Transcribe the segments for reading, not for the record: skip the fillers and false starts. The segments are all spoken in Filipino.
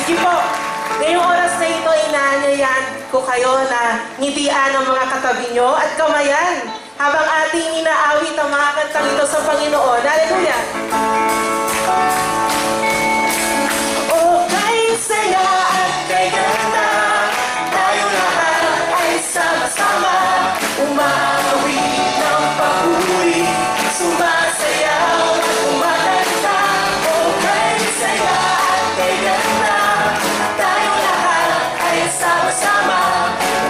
Sige po, ngayong oras na ito, inaanyayan ko kayo na ngidian ang mga katabi nyo at kamayan habang ating inaawit ang mga kantang ito sa Panginoon. Hallelujah! Oh, kay saya at kay ganda, tayo lahat ay sama-sama, umawit ng papuri, sumasayaw at kumakanta. Oh, kay saya at kay ganda, tayo lahat ay sama-sama,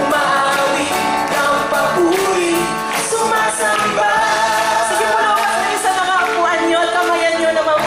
umawit ng papuri, sumasamba. Sige po, lawas kayo sa mga upuan nyo at kamayan nyo naman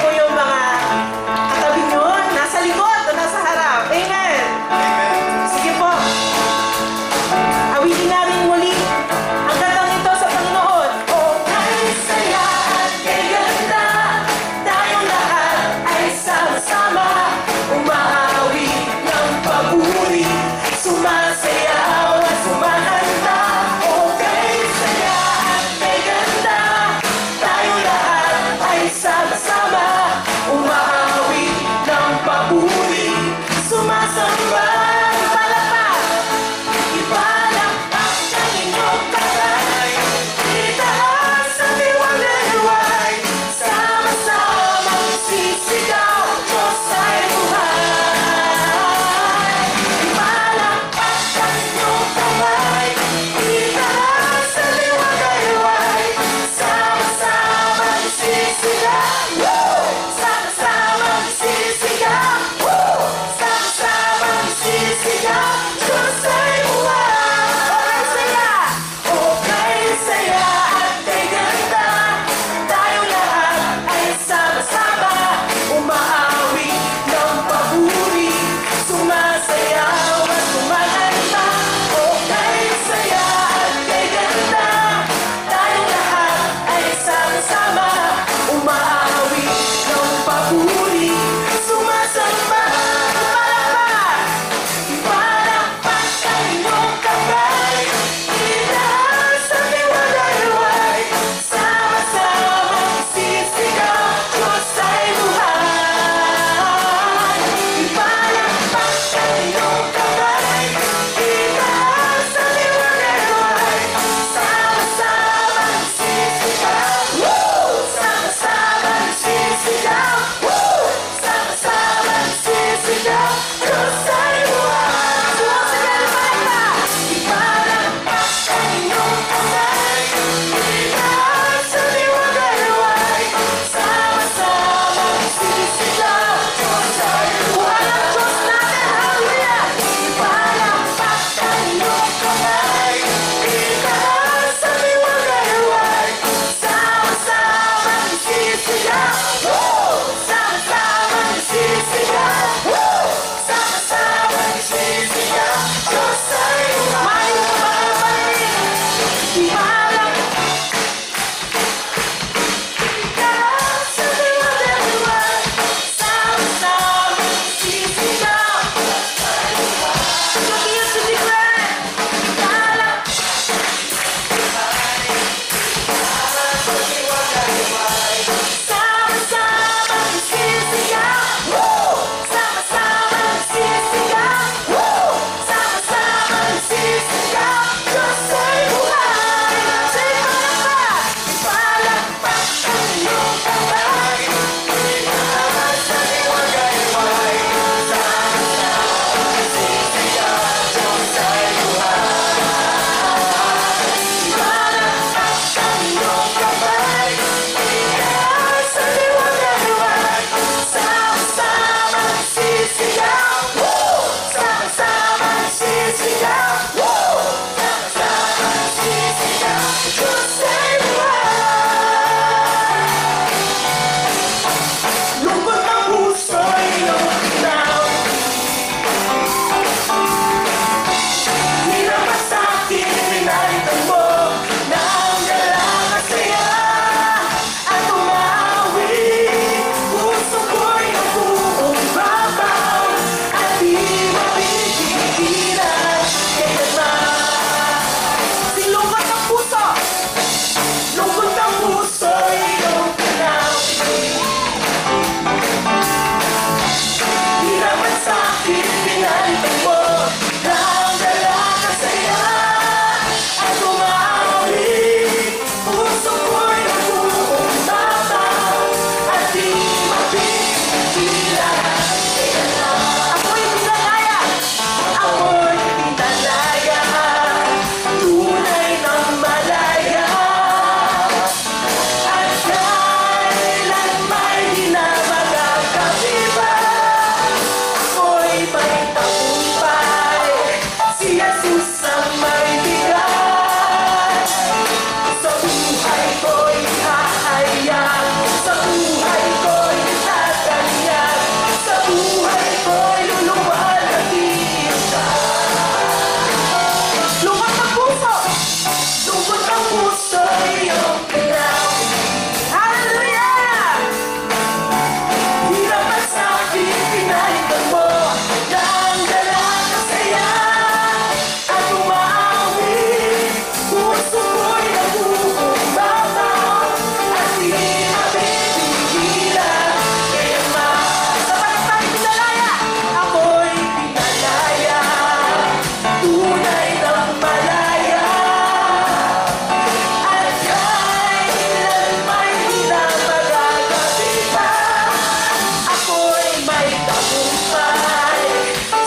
tagumpay.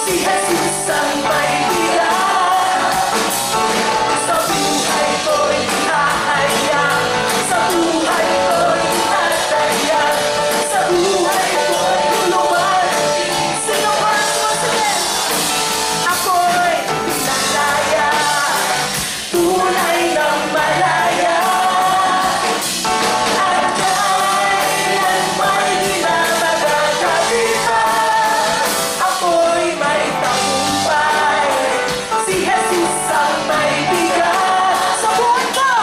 Si Jesus ang may bilang. Sa buhay ko'y hahayag. Sa buhay ko'y tatayag. Sa buhay ko'y luluwalhati. Sino ba sumasalit? Ako'y pinalaya. Tunay ng malaya. At kailan may di na magagabitan. Ako'y may tagumpay. Si Jesus ang may bigat. Sa buhay ko,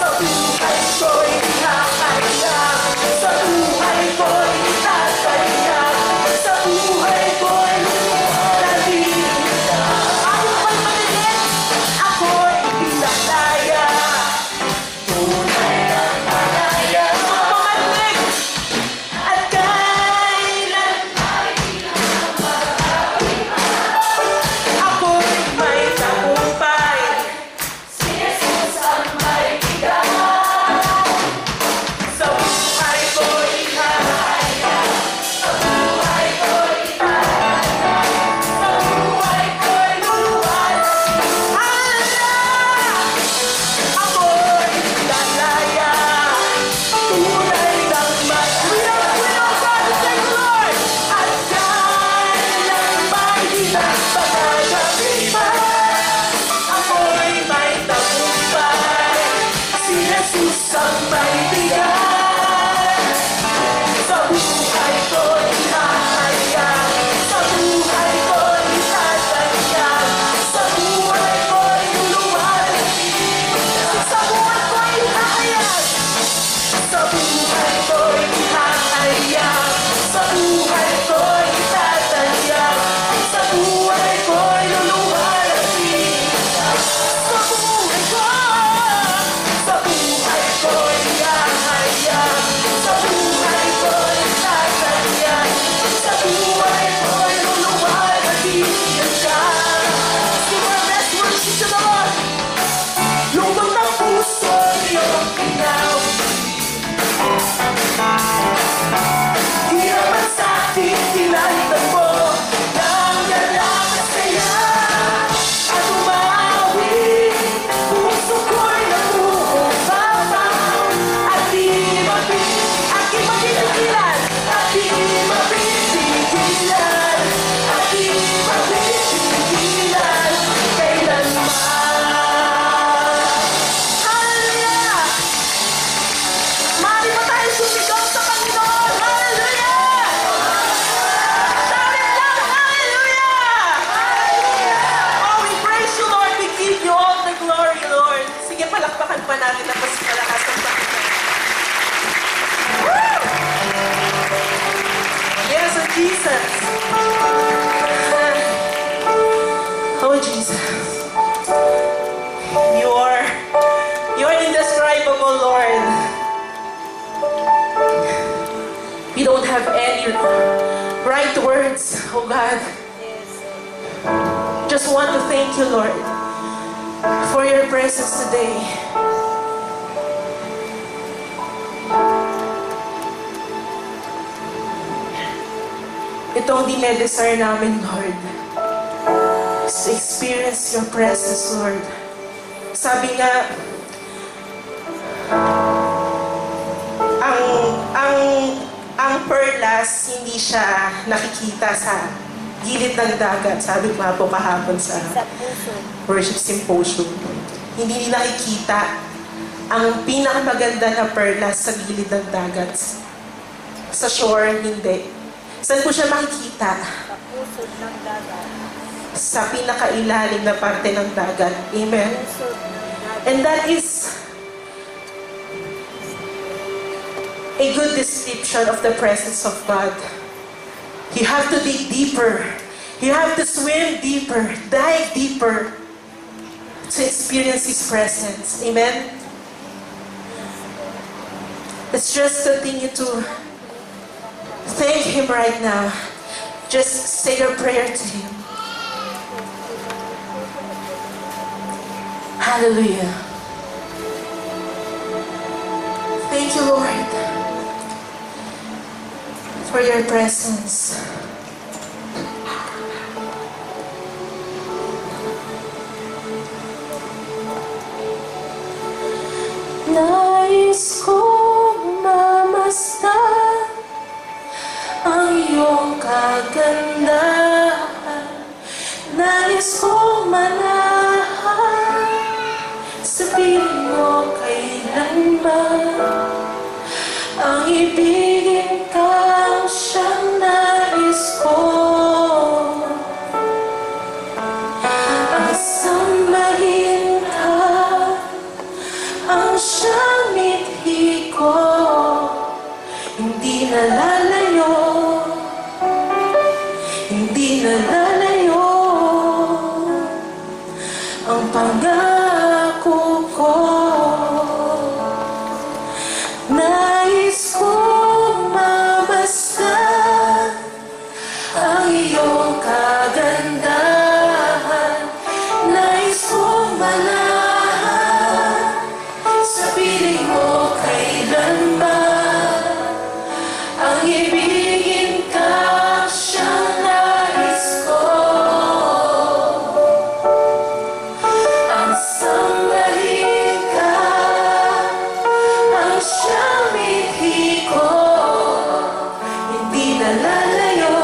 sa buhay ko'y hahayag. Sa buhay ko'y tatayag. Sa buhay ko'y luluwalhati. Ayaw ko'y malilit. Ako'y pinalaya. Tunay ng malaya. Pumalik. At kailan ako'y may tagumpay. Si Jesus ang may bigat. Sa buhay ko'y hahayag. Sa buhay ko'y tatayag. Sa buhay ko'y luluwalhati. Ako'y lalaya. Tunay ng malaya. Thank you, Lord. At kailan may di na magagabitan. Ako'y may tagumpay. Si Jesus ang may bigat. Sa buhay ko'y hahayag. Sa buhay ko'y tatayag. Sa buhay ko'y luluwalhati. Sa buhay ko'y hahayag. Sa buhay ko'y hahayag. Sa buhay ko'y tatayag. Sa buhay ko'y luluwalhati. Sa buhay ko. Sa buhay ko'y hahayag. Sa buhay ko'y tatayag. Sa buhay ko'y luluwalhati. Yan siya. Give our best worship to the Lord. Lubog ng puso niyong pinaw. Di naman sa'kin tinalitan mo ng galang at saya. At umawi, puso ko'y nabubuhabaw. At di mapipitigilan. At di mapipitigilan. At di mapipitigilan. Kailanman. Hallelujah! Mari pa tayo sumigaw sa Panginoon. Hallelujah! Salit lang. Hallelujah! Oh, we praise you, Lord. We give you all the glory, Lord. Sige, palakpakan pa natin ang mas malakas ang Panginoon. Woo! Yes, oh Jesus. Oh, Jesus. You are indescribable, Lord. We don't have any right words, oh God. Just want to thank you, Lord, for your presence today. Ito ang dinedesire namin, Lord. To experience your presence, Lord. Sabi nga, ang perlas, hindi siya nakikita sa gilid ng dagat. Sabi ko nga po kahapon sa worship symposium. Hindi nakikita ang pinakamaganda na perlas sa gilid ng dagat. Sa shore, hindi. Saan po siya makikita? Sa puso ng dagat. Sa pinakailalim na parte ng dagat. Amen? And that is a good description of the presence of God. You have to dig deeper. You have to swim deeper, dive deeper to experience His presence. Amen? Let's just continue to thank Him right now. Just say your prayer to Him. Hallelujah. Thank you, Lord, for your presence. ibigin ka siyang nais ko. Ang sambahin ka, ang siyang mithi ko. Hindi nalalayo, hindi nalalayo ang pangako ko. Nais kong mamasdan ang iyong kagandahan. Nais kong manahan sa piling mo kailanman. Ang ibigin ka siyang nais ko. Ang sambahin ka, ang siyang mithi ko. Hindi nalalayo,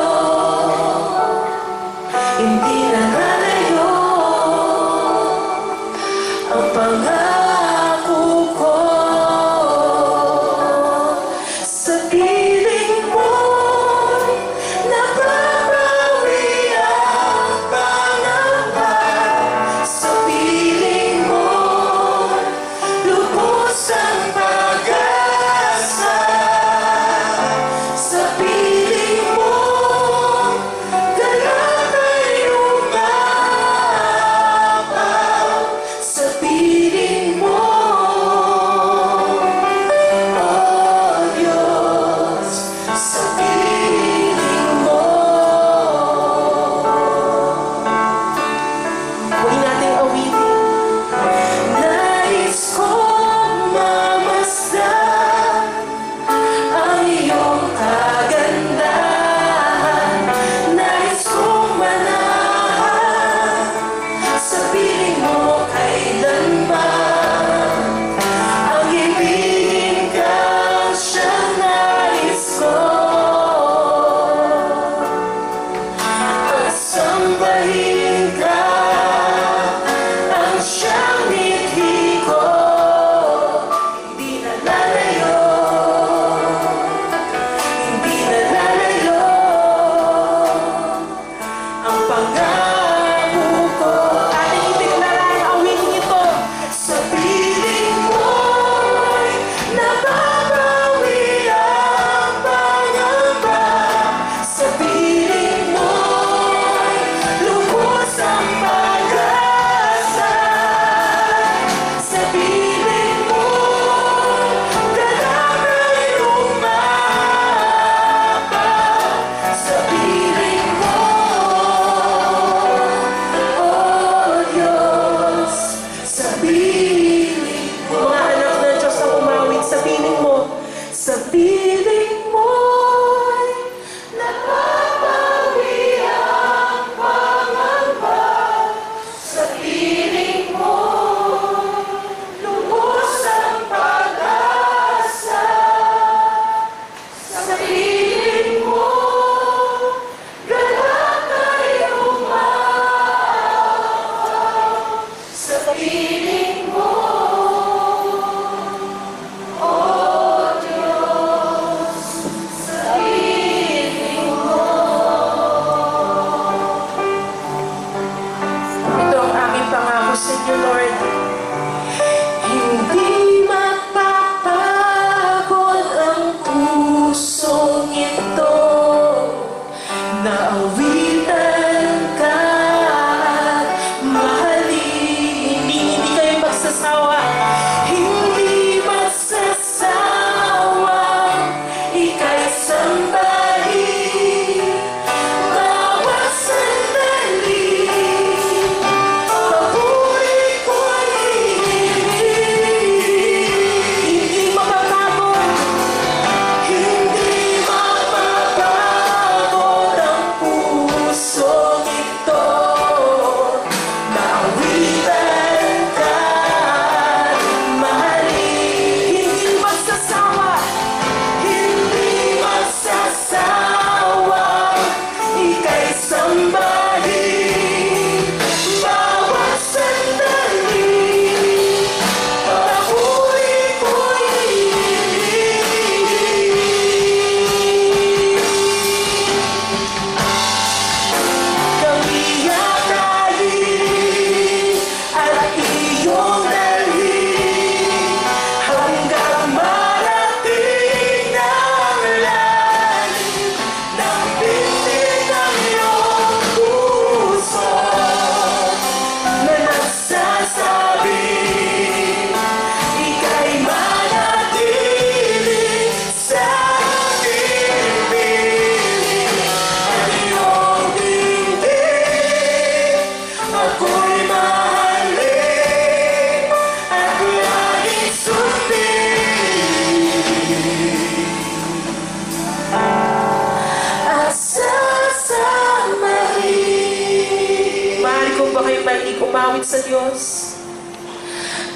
mahilig umawit sa Diyos.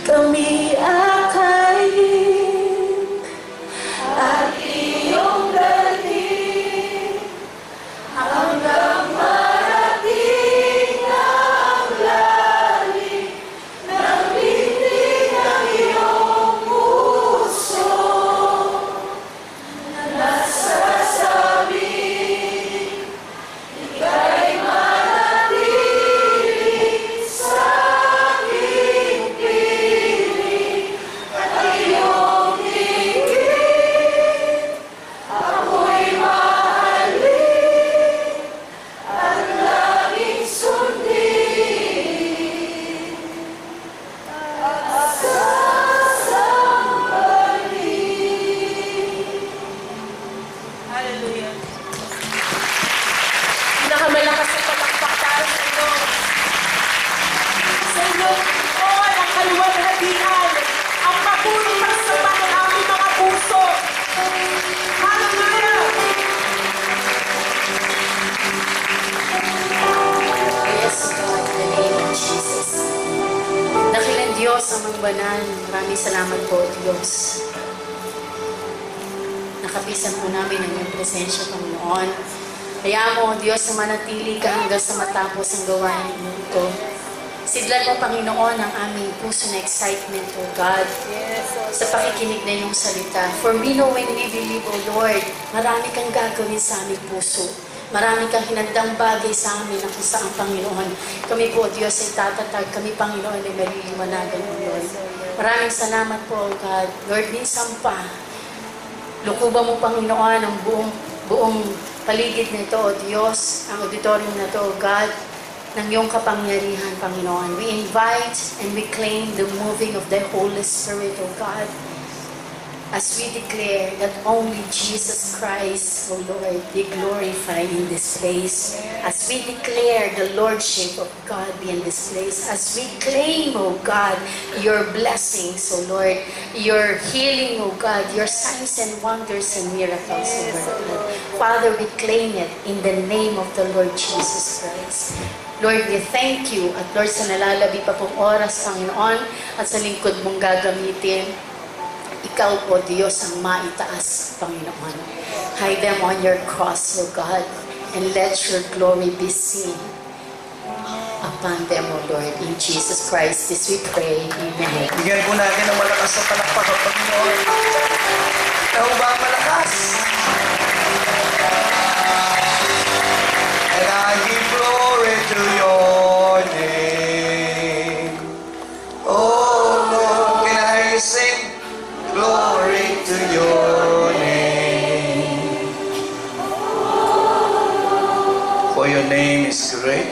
Kami akayin at iyong dalhin hanggang marating ang lalim ng tinig ng iyong puso na nasasabi ika'y manatili sa aking piling at iyong tingin ako'y mahalin at laging sundin at sasambahin. Hallelujah. Pinakamalakas na palakpak para sa inyo. Sa inyo, all ang kaluwalhatian, ang mabuting pagsamba ng aming mga puso. Hallelujah! Yes, God, in the name of Jesus. Dakilang Diyos, amang banal, maraming salamat po, Diyos. Nakapisan po namin ang iyong presensya, Panginoon. Kaya mo, Diyos, na manatili ka hanggang sa matapos ang gawain mo ito. Sidlan mo, Panginoon, ang aming puso na excitement, O God, sa pakikinig na iyong salita. For we know when we believe, O Lord, marami kang gagawin sa aming puso. Marami kang hinandang bagay sa amin na kung saan, Panginoon. Kami po, Diyos, ay tatatag. Kami, Panginoon, ay maliliwanagan, O Lord. Maraming salamat po, O God. Lord, minsan pa, lukuban mo, Panginoon, ang buong paligid na ito, O Diyos, ang auditorium na ito, O God, ng iyong kapangyarihan, Panginoon. We invite and we claim the moving of the Holy Spirit, O God, as we declare that only Jesus Christ, O Lord, be glorified in this place. As we declare the Lordship of God be in this place. As we claim, O God, your blessings, O Lord, your healing, O God, your signs and wonders and miracles, O Lord. Father, we claim it in the name of the Lord Jesus Christ. Lord, we thank you. At Lord, sa nalalabi pa pong oras, Panginoon, at sa lingkod mong gagamitin, ikaw po, Diyos, ang maitaas, Panginoon. Hide them on your cross, O God, and let your glory be seen upon them, O Lord. In Jesus Christ, this we pray. Amen. Bigyan po natin ng malakas na palakpak ang Panginoon. Ikaw ba ang malakas? And I give glory to your name. Oh Lord, can I sing glory to your name? For your name is great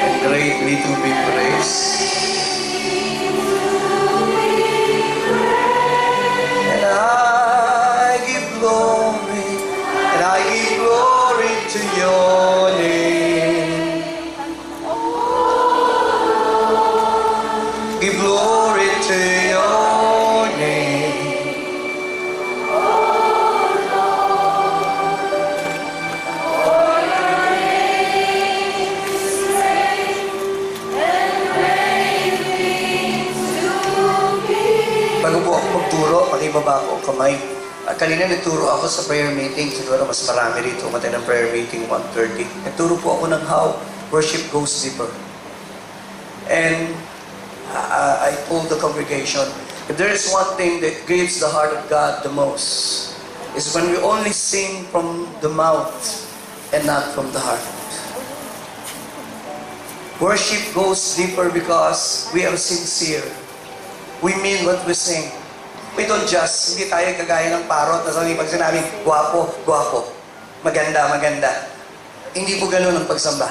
and greatly to be praised. And I give glory to your name. Give glory to your name. Bago po ako magturo, pakibaba ko ang kamay. Kanina nagturo ako sa prayer meeting. Siguro mas marami rito umatay ng prayer meeting 1:30. Nagturo po ako ng how worship goes deeper. And I told the congregation, if there is one thing that grieves the heart of God the most, is when we only sing from the mouth and not from the heart. Worship goes deeper because we are sincere. We mean what we sing. We don't just, hindi tayo kagaya ng parot na sabi pag sinabing, guwapo, guwapo, maganda, maganda. Hindi po ganun ang pagsamba.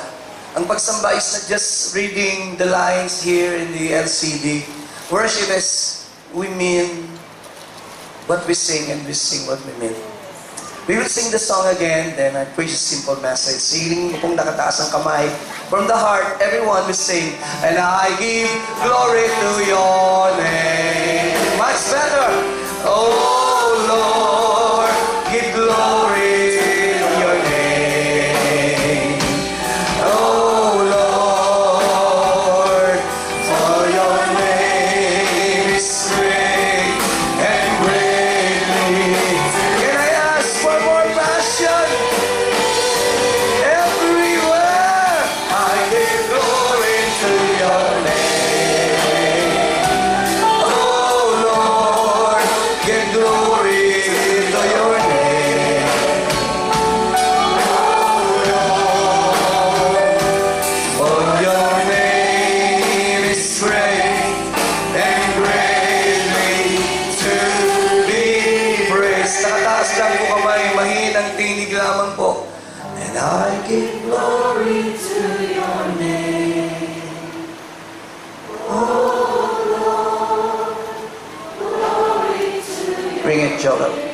Ang pagsamba is not just reading the lines here in the LCD. Worship is, we mean what we sing and we sing what we mean. We will sing the song again, then I preach a simple message. Siling mo pong nakataas ang kamay. From the heart, everyone will sing, and I give glory to your name. Much better. Oh Lord, give glory to your name. and I give glory to your name. Bring it, Joel.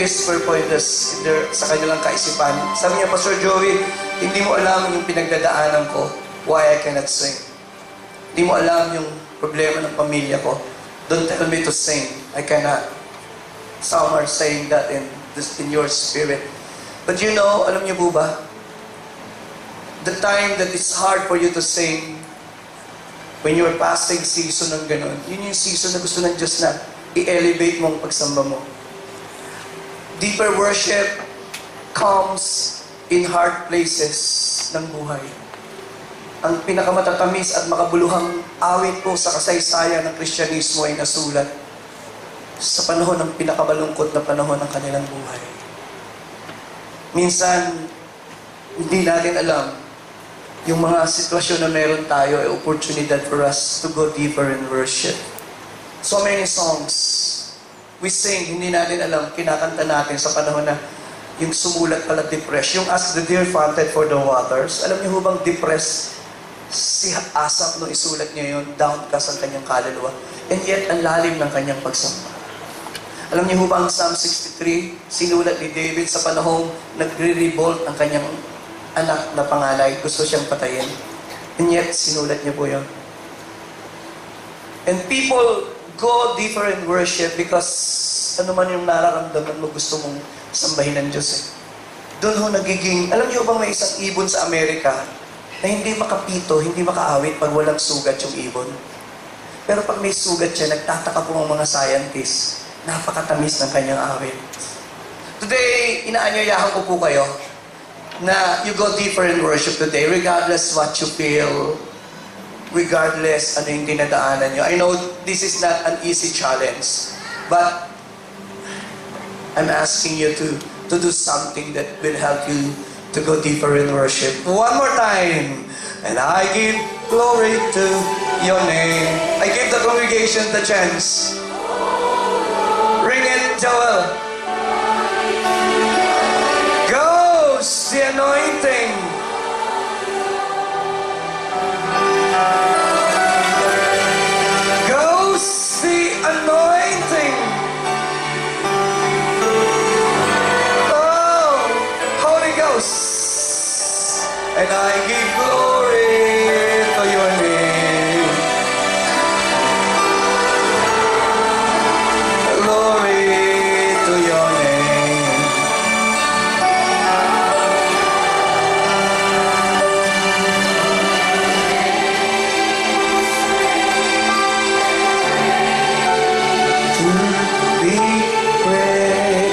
Whisper po sa kanilang kaisipan. Sabi niya, Pastor Joey, hindi mo alam yung pinagdadaanan ko, why I cannot sing. Hindi mo alam yung problema ng pamilya ko. Don't tell me to sing. I cannot. Some are saying that in your spirit. But you know, alam niyo po ba, the time that it's hard for you to sing, when you're passing season ng ganun, yun yung season na gusto ng Diyos na i-elevate mo ang pagsamba mo. Deeper worship comes in hard places ng buhay. Ang pinakamatatamis at makabuluhang awit po sa kasaysayan ng Kristyanismo ay nasulat sa panahon ng pinakamalungkot na panahon ng kanilang buhay. Minsan, hindi natin alam yung mga sitwasyon na meron tayo ay oportunidad for us to go deeper in worship. So many songs we sing, hindi natin alam, kinakanta natin sa panahon na yung sumulat pala depressed. Yung As the Deer Panted for the Waters, alam niyo ho bang depressed si Asaph nung isulat niya yun, downcast ang kanyang kaluluwa. And yet, ang lalim ng kanyang pagsamba. Alam niyo ho bang Psalm 63, sinulat ni David sa panahong nagre-revolt ang kanyang anak na panganay, gusto siyang patayin. And yet, sinulat niya po yun. And people go deeper in worship because ano man yung nararamdaman mo, gusto mong sambahin ng Diyos eh. Doon ho nagiging, alam niyo bang may isang ibon sa Amerika na hindi makapito, hindi makaawit pag walang sugat yung ibon. Pero pag may sugat siya, nagtataka po ang mga scientists, napakatamis ng kanyang awit. Today, inaanyayahan ko po kayo na you go deeper in worship today, regardless what you feel, regardless ano yung dinadaanan nyo. I know this is not an easy challenge, but I'm asking you to do something that will help you to go deeper in worship. One more time. And I give glory to your name. I give the congregation the chance. Ring it, Joel. Goes the anointing. Anointing. Oh, Holy Ghost. And I give glory to your name. Glory to your name.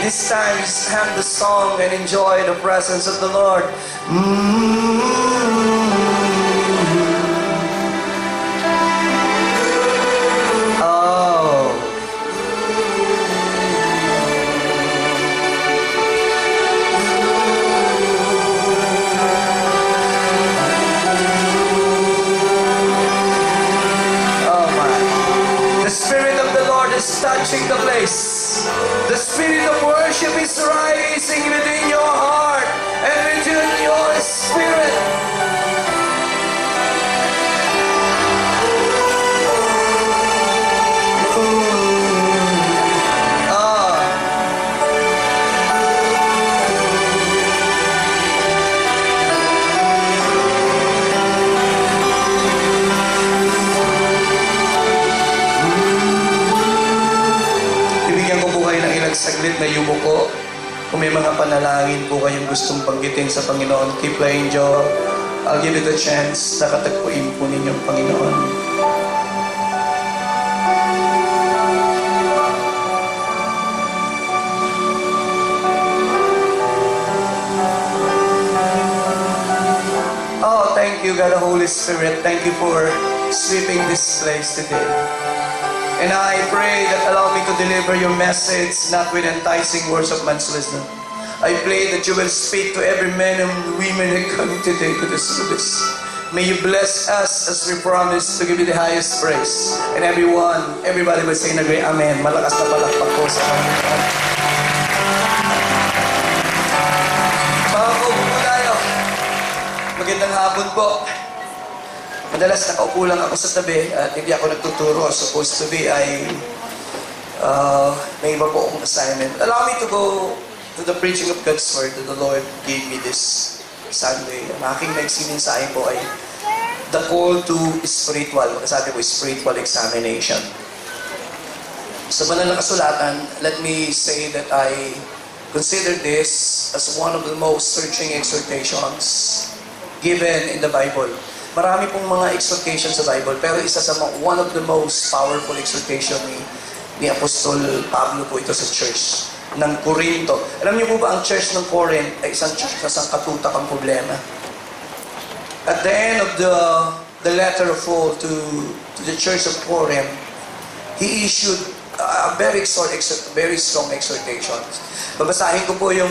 This time, hum the song and enjoy the presence of the Lord. Oh. Oh my. The Spirit of the Lord is touching the place. The spirit of worship is rising within your heart and within your spirit. Saglit na yumuko Kung may mga panalangin po kayong gustong banggitin sa Panginoon, keep playing, Joe. I'll give you the chance na katagpuin po ninyong Panginoon. Oh, thank you, God the Holy Spirit. Thank you for sweeping this place today. And I pray that allow me to deliver your message not with enticing words of man's wisdom. I pray that you will speak to every man and women who come today to this service. May you bless us as we promise to give you the highest praise. And everybody will say in a great amen. Malakas na palakpak po sa Panginoon. Makakaupo po tayo. Magandang hapon po. Madalas nakaupo lang ako sa tabi at hindi ako nagtuturo. Supposed to be may iba po akong assignment. Allow me to go to the preaching of God's Word that the Lord gave me this Sunday. Ang aking nagsininsahin po ay the call to spiritual. Sabi ko, spiritual examination. Sa banal na kasulatan, let me say that I consider this as one of the most searching exhortations given in the Bible. Marami pong mga exhortation sa Bible, pero isa sa one of the most powerful exhortation ni Apostol Pablo po ito sa church ng Corinto. Alam niyo po ba, ang church ng Corinth ay isang church na sangkatutak ang problema. At the end of the letter of Paul to the church of Corinth, he issued a very strong exhortation. Babasahin ko po yung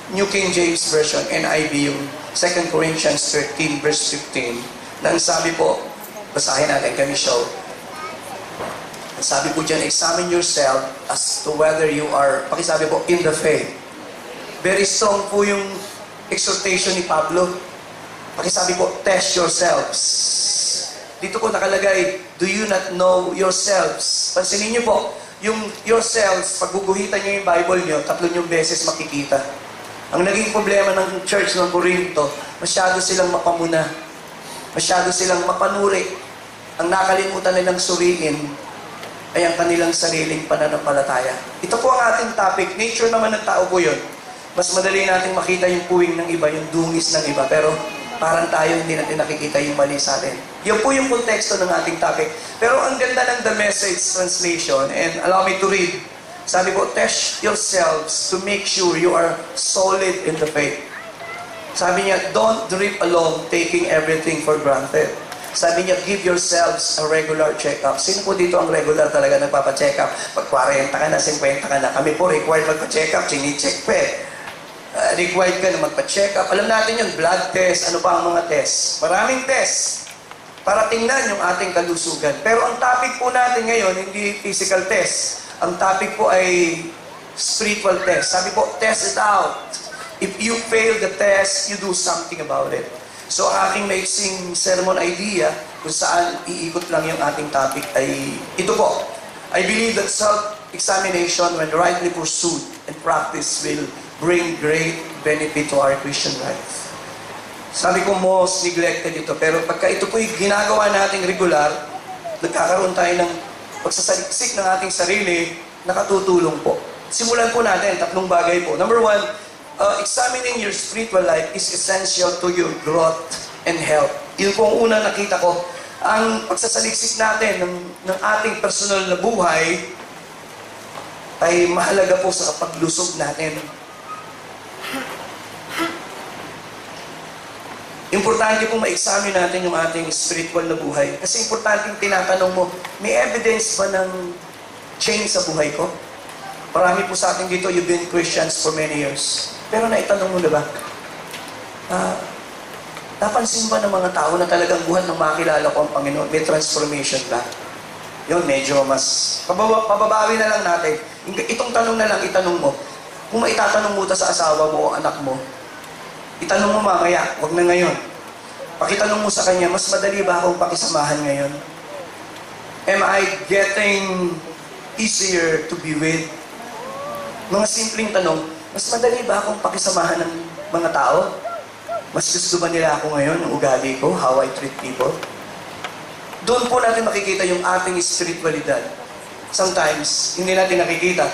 New King James Version, NIV, yung 2 Corinthians 13 verse 15. Na ang sabi po, basahin natin kami show. Ang sabi po dyan, examine yourself as to whether you are, pakisabi po, in the faith. Very strong po yung exhortation ni Pablo. Pakisabi po, test yourselves. Dito po nakalagay, do you not know yourselves? Pansinin niyo po, yung yourselves, pag guguhitan niyo yung Bible niyo, 3 beses makikita. Ang naging problema ng church ng Corinto, masyado silang mapamuna. Masyado silang mapanuri. Ang nakalimutan nilang suriin ay ang kanilang sariling pananampalataya. Ito po ang ating topic. Nature naman ng tao po yun. Mas madali nating makita yung puwing ng iba, yung dungis ng iba. Pero parang tayo hindi natin nakikita yung mali sa atin. Yan po yung konteksto ng ating topic. Pero ang ganda ng The Message translation, and allow me to read. Sabi po, test yourselves to make sure you are solid in the faith. Sabi niya, don't drift along taking everything for granted. Sabi niya, give yourselves a regular check-up. Sino po dito ang regular talaga nagpapa-check-up? Pag 40 ka na, 50 ka na. Kami po required magpa-check-up, chini-check pa eh. Required ka na magpa-check-up. Alam natin yun, blood test, ano pa ang mga test? Maraming test para tingnan yung ating kalusugan. Pero ang topic po natin ngayon, hindi physical test. Ang topic po ay spiritual test. Sabi po, test it out. If you fail the test, you do something about it. So, ang aking maiksing sermon idea, kung saan iikot lang yung ating topic, ay ito po. I believe that self-examination, when rightly pursued and practiced, will bring great benefit to our Christian life. Sabi ko, most neglected ito. Pero pagka ito po'y ginagawa nating regular, nagkakaroon tayo ng pagsasaliksik ng ating sarili, nakatutulong po. Simulan po natin, 3 bagay po. Number 1, examining your spiritual life is essential to your growth and health. Yun po ang unang nakita ko. Ang pagsasaliksik natin ng ating personal na buhay ay mahalaga po sa paglusog natin. Importante pong ma-examine natin yung ating spiritual na buhay. Kasi importante yung tinatanong mo, may evidence ba ng change sa buhay ko? Marami po sa atin dito, you've been Christians for many years. Pero naitanong mo na ba? Napansin ba ng mga tao na talagang buhat nang makilala ko ang Panginoon? May transformation ba? Yun, medyo mas pababawi na lang natin. Itong tanong na lang, itanong mo. Kung maitatanong mo sa asawa mo o anak mo, itanong mo mamaya, wag na ngayon. Pakitanong mo sa kanya, mas madali ba akong pakisamahan ngayon? Am I getting easier to be with? Mga simpleng tanong, mas madali ba akong pakisamahan ng mga tao? Mas gusto ba nila ako ngayon, yung ugali ko, how I treat people? Doon po natin makikita yung ating spiritualidad. Sometimes, hindi natin nakikita.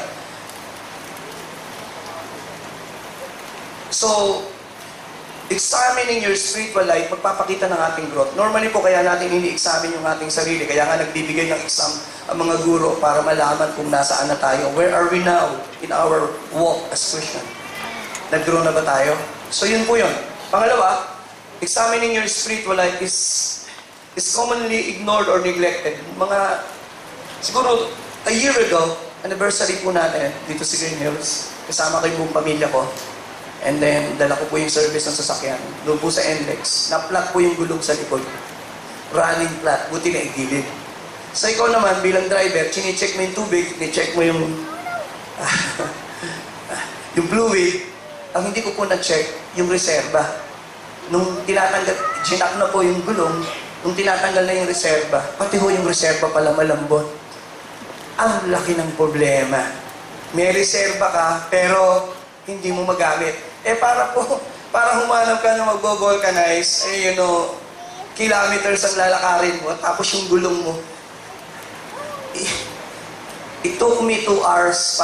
So, examining your spiritual life, magpapakita ng ating growth. Normally po, kaya natin ini-examine yung ating sarili. Kaya nga nagbibigay ng exam ang mga guro para malaman kung nasaan na tayo. Where are we now in our walk as Christian? Nag-grow na ba tayo? So, yun po yun. Pangalawa, examining your spiritual life is commonly ignored or neglected. Siguro, a year ago, anniversary po natin dito sa Green Hills. Kasama ko yung buong pamilya ko. And then, dala ko po yung service ng sasakyan. Doon po sa NLEX. Na-flat po yung gulong sa likod. Running flat. Buti na igilid. So, ikaw naman, bilang driver, chine-check mo yung tubig, chine-check mo yung yung fluid. Ang hindi ko po na-check, yung reserba. Nung tinatanggal, chinak na po yung gulong, nung tinatanggal na yung reserba, pati ho yung reserba pala malambot. Ang laki ng problema. May reserba ka, pero hindi mo magamit. Para humanap ka na magbo-vulcanize, kilometers ang lalakarin mo, tapos yung gulong mo. It took me 2 hours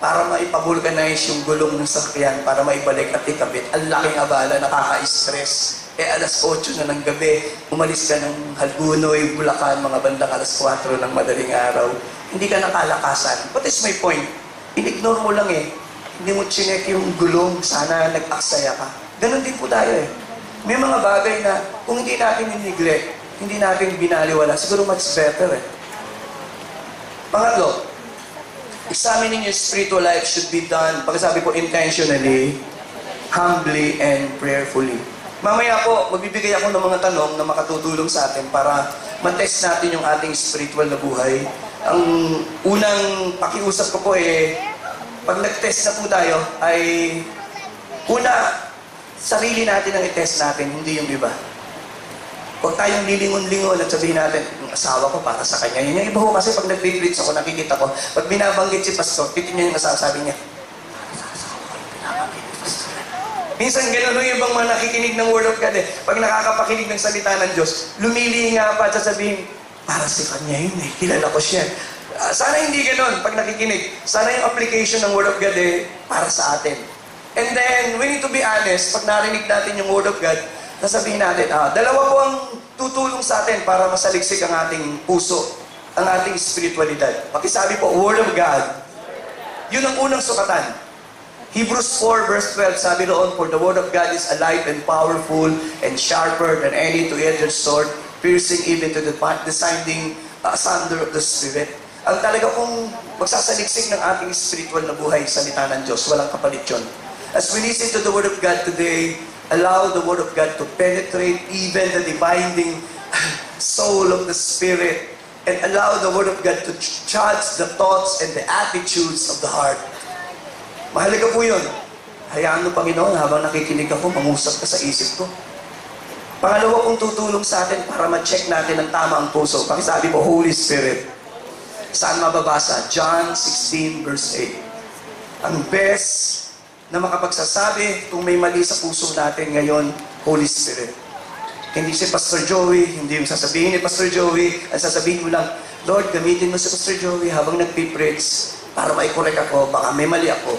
para maipavulcanize yung gulong ng sakyan, para maibalik at ikabit. Ang laking abala, nakaka-stress. Alas 8 na ng gabi, umalis ka ng Halgunoy, Bulacan, mga bandang alas 4 ng madaling araw. Hindi ka nakalakasan. What is my point? In-ignore mo lang Hindi mo chinek yung gulong, sana nag-aksaya ka. Ganon din po tayo May mga bagay na kung hindi natin in-neglect, hindi natin binaliwala, siguro much better Pangatlo, examining your spiritual life should be done, pagkasabi po, intentionally, humbly, and prayerfully. Mamaya po, magbibigay ako ng mga tanong na makatutulong sa atin para matest natin yung ating spiritual na buhay. Ang unang pakiusap ko po pag nag-test na po tayo, ay una, sarili natin ang i-test natin, hindi yung iba. Huwag tayong lilingon-lingon at sabihin natin, yung asawa ko para sa kanya. Yun yung iba ko kasi pag nag-preach ako, nakikita ko, pag binabanggit si pastor, titin niya yung asawa, sabi niya, minsan gano'n yung ibang mga nakikinig ng Word of God Pag nakakapakinig ng salita ng Diyos, lumili nga pa at sasabihin, para si kanya yun kilala ko siya. Sana hindi gano'n pag nakikinig. Sana yung application ng Word of God para sa atin. And then, we need to be honest, pag narinig natin yung Word of God, sasabihin natin, dalawa po ang tutulong sa atin para masaliksik ang ating puso, ang ating spiritualidad. Pakisabi po, Word of God. Yun ang unang sukatan. Hebrews 4 verse 12, sabi roon, for the Word of God is alive and powerful and sharper than any two-edged sword, piercing even to the deciding asunder of the Spirit. Ang talaga kung magsasaliksik ng ating spiritual na buhay, salita ng Diyos, walang kapalit yun. As we listen to the Word of God today, allow the Word of God to penetrate even the dividing soul of the Spirit and allow the Word of God to judge the thoughts and the attitudes of the heart. Mahalaga po yun. Hayaan mo, Panginoon, habang nakikinig ako, mangusap ka sa isip ko. Pangalawa kong tutulong sa atin para ma-check natin ang tama ang puso. Pakisabi po, Holy Spirit. Saan mababasa? John 16 verse 8. Ang best na makapagsasabi kung may mali sa puso natin ngayon, Holy Spirit. Hindi si Pastor Joey, hindi yung sasabihin ni Pastor Joey, ang sasabihin mo lang, Lord, gamitin mo si Pastor Joey habang nagpipreach para maikorek ako, baka may mali ako.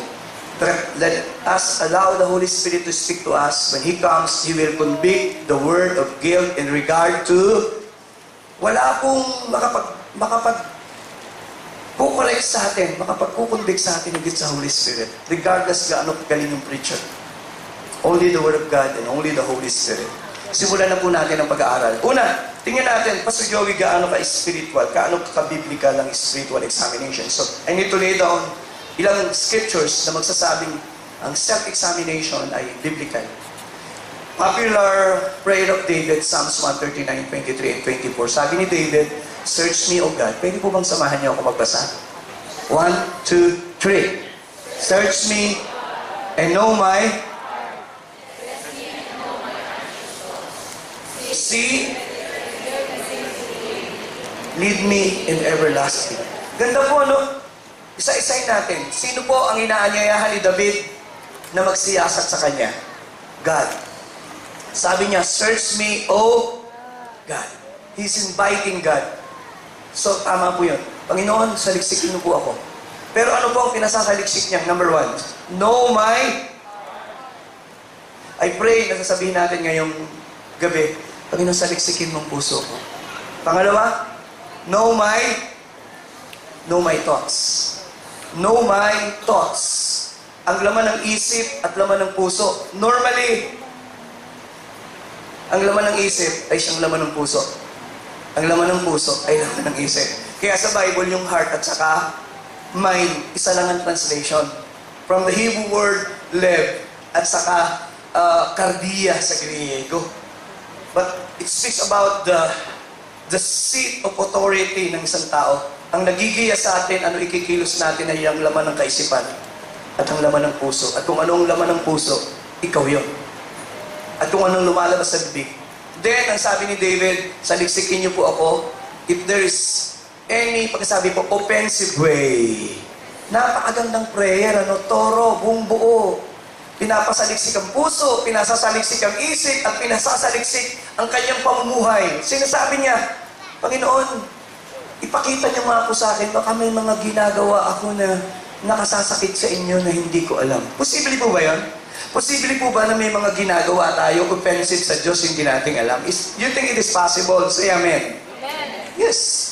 Let us allow the Holy Spirit to speak to us. When He comes, He will convict the word of guilt in regard to wala pong makapag-correct sa atin, makapag-convict sa atin higit sa Holy Spirit. Regardless gaano kagaling yung preacher. Only the Word of God and only the Holy Spirit. Simulan na po natin ang pag-aaral. Una, tingnan natin, Pastor Joey, gaano ka-spiritual, gaano ka-biblical ang spiritual examination. So, I need to lay down ilang scriptures na magsasabing ang self-examination ay biblical. Popular prayer of David, Psalms 139, 23, and 24. Sabi ni David, search me, O God. Pwede po bang samahan niyo ako magbasa? 1, 2, 3. Search me and know my see, lead me in everlasting. Ganda po, ano? Isa-isayin natin. Sino po ang inaanyayahan ni David na magsiyasat sa kanya? God. Sabi niya, search me, O God. He's inviting God. So, tama po yun. Panginoon, saliksikin mo po ako. Pero ano po ang pinasasaliksik niya? Number 1, know my I pray na sasabihin natin ngayong gabi, Panginoon, saliksikin mong puso ko. Pangalawa, know my thoughts. Know my thoughts. Ang laman ng isip at laman ng puso. Normally, ang laman ng isip ay siyang laman ng puso. Ang laman ng puso ay laman ng isip. Kaya sa Bible, yung heart at saka mind, isa lang ang translation. From the Hebrew word, lev, at saka kardia sa Griego. But it speaks about the seat of authority ng isang tao. Ang nagigiya sa atin, ano ikikilos natin ay ang laman ng kaisipan at ang laman ng puso. At kung anong laman ng puso, ikaw yun. At kung anong lumalabas sa bibig. Then, ang sabi ni David, saliksikin niyo po ako, if there is any, pagkasabi po, offensive way. Napakagandang prayer, toro, buong buo. Pinapasaliksik ang puso, pinasasaliksik ang isip, at pinasasaliksik ang kanyang pamumuhay. Sinasabi niya, Panginoon, ipakita niyo mga po sa akin, baka may mga ginagawa ako na nakasasakit sa inyo na hindi ko alam. Posible po ba yun? Posible po ba na may mga ginagawa tayo offensive sa Diyos hindi natin alam? You think it is possible? Say amen. Amen. Yes.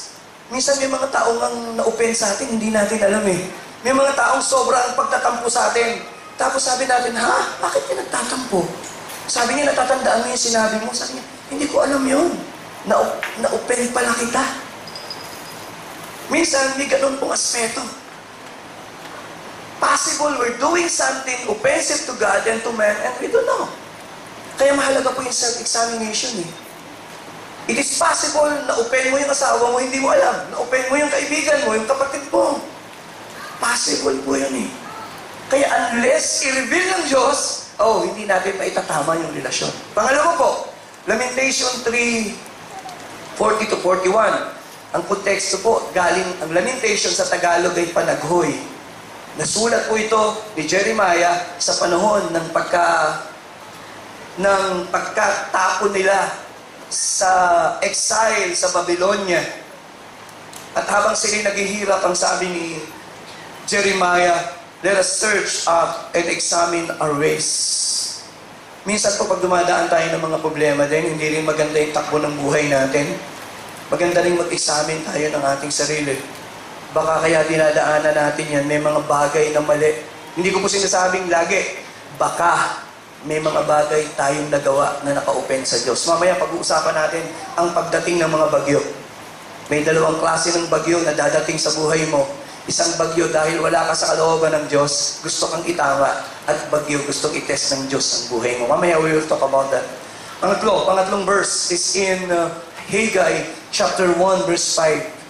Minsan may mga taong ang na-offend sa atin, hindi natin alam eh. May mga taong sobrang pagtatampo sa atin. Tapos sabi natin, ha? Bakit ka nagtatampo? Sabi niya, natatandaan mo yung sinabi mo. Sabi niya, hindi ko alam yun. Na-offend pala kita. Minsan, may ganun pong aspeto. Possible we're doing something offensive to God and to man and we don't know. Kaya mahalaga po yung self-examination eh. It is possible na offend mo yung asawa mo, hindi mo alam. Na offend mo yung kaibigan mo, yung kapatid mo. Possible po yan eh. Kaya unless i-reveal ng Diyos, hindi natin maitatama yung relasyon. Pangalawa po, Lamentation 3:40-41. Ang konteksto po, galing ang Lamentation sa Tagalog ay panaghoy. Nasulat po ito ni Jeremiah sa panahon ng pagkatapon nila sa exile sa Babylonia. At habang sila naghihirap, ang sabi ni Jeremiah, let us search up and examine our ways. Minsan po pag dumadaan tayo ng mga problema din, hindi rin maganda yung takbo ng buhay natin. Maganda rin mag-examine tayo ng ating sarili. Baka kaya dinadaanan natin yan, may mga bagay na mali. Hindi ko po sinasabing lagi, baka may mga bagay tayong nagawa na naka-open sa Diyos. Mamaya pag-uusapan natin ang pagdating ng mga bagyo. May dalawang klase ng bagyo na dadating sa buhay mo. Isang bagyo dahil wala ka sa kalooban ng Diyos, gusto kang itama, at bagyo gustong itest ng Diyos ang buhay mo. Mamaya we will talk about that. Pangatlong verse is in Haggai chapter 1 verse 5.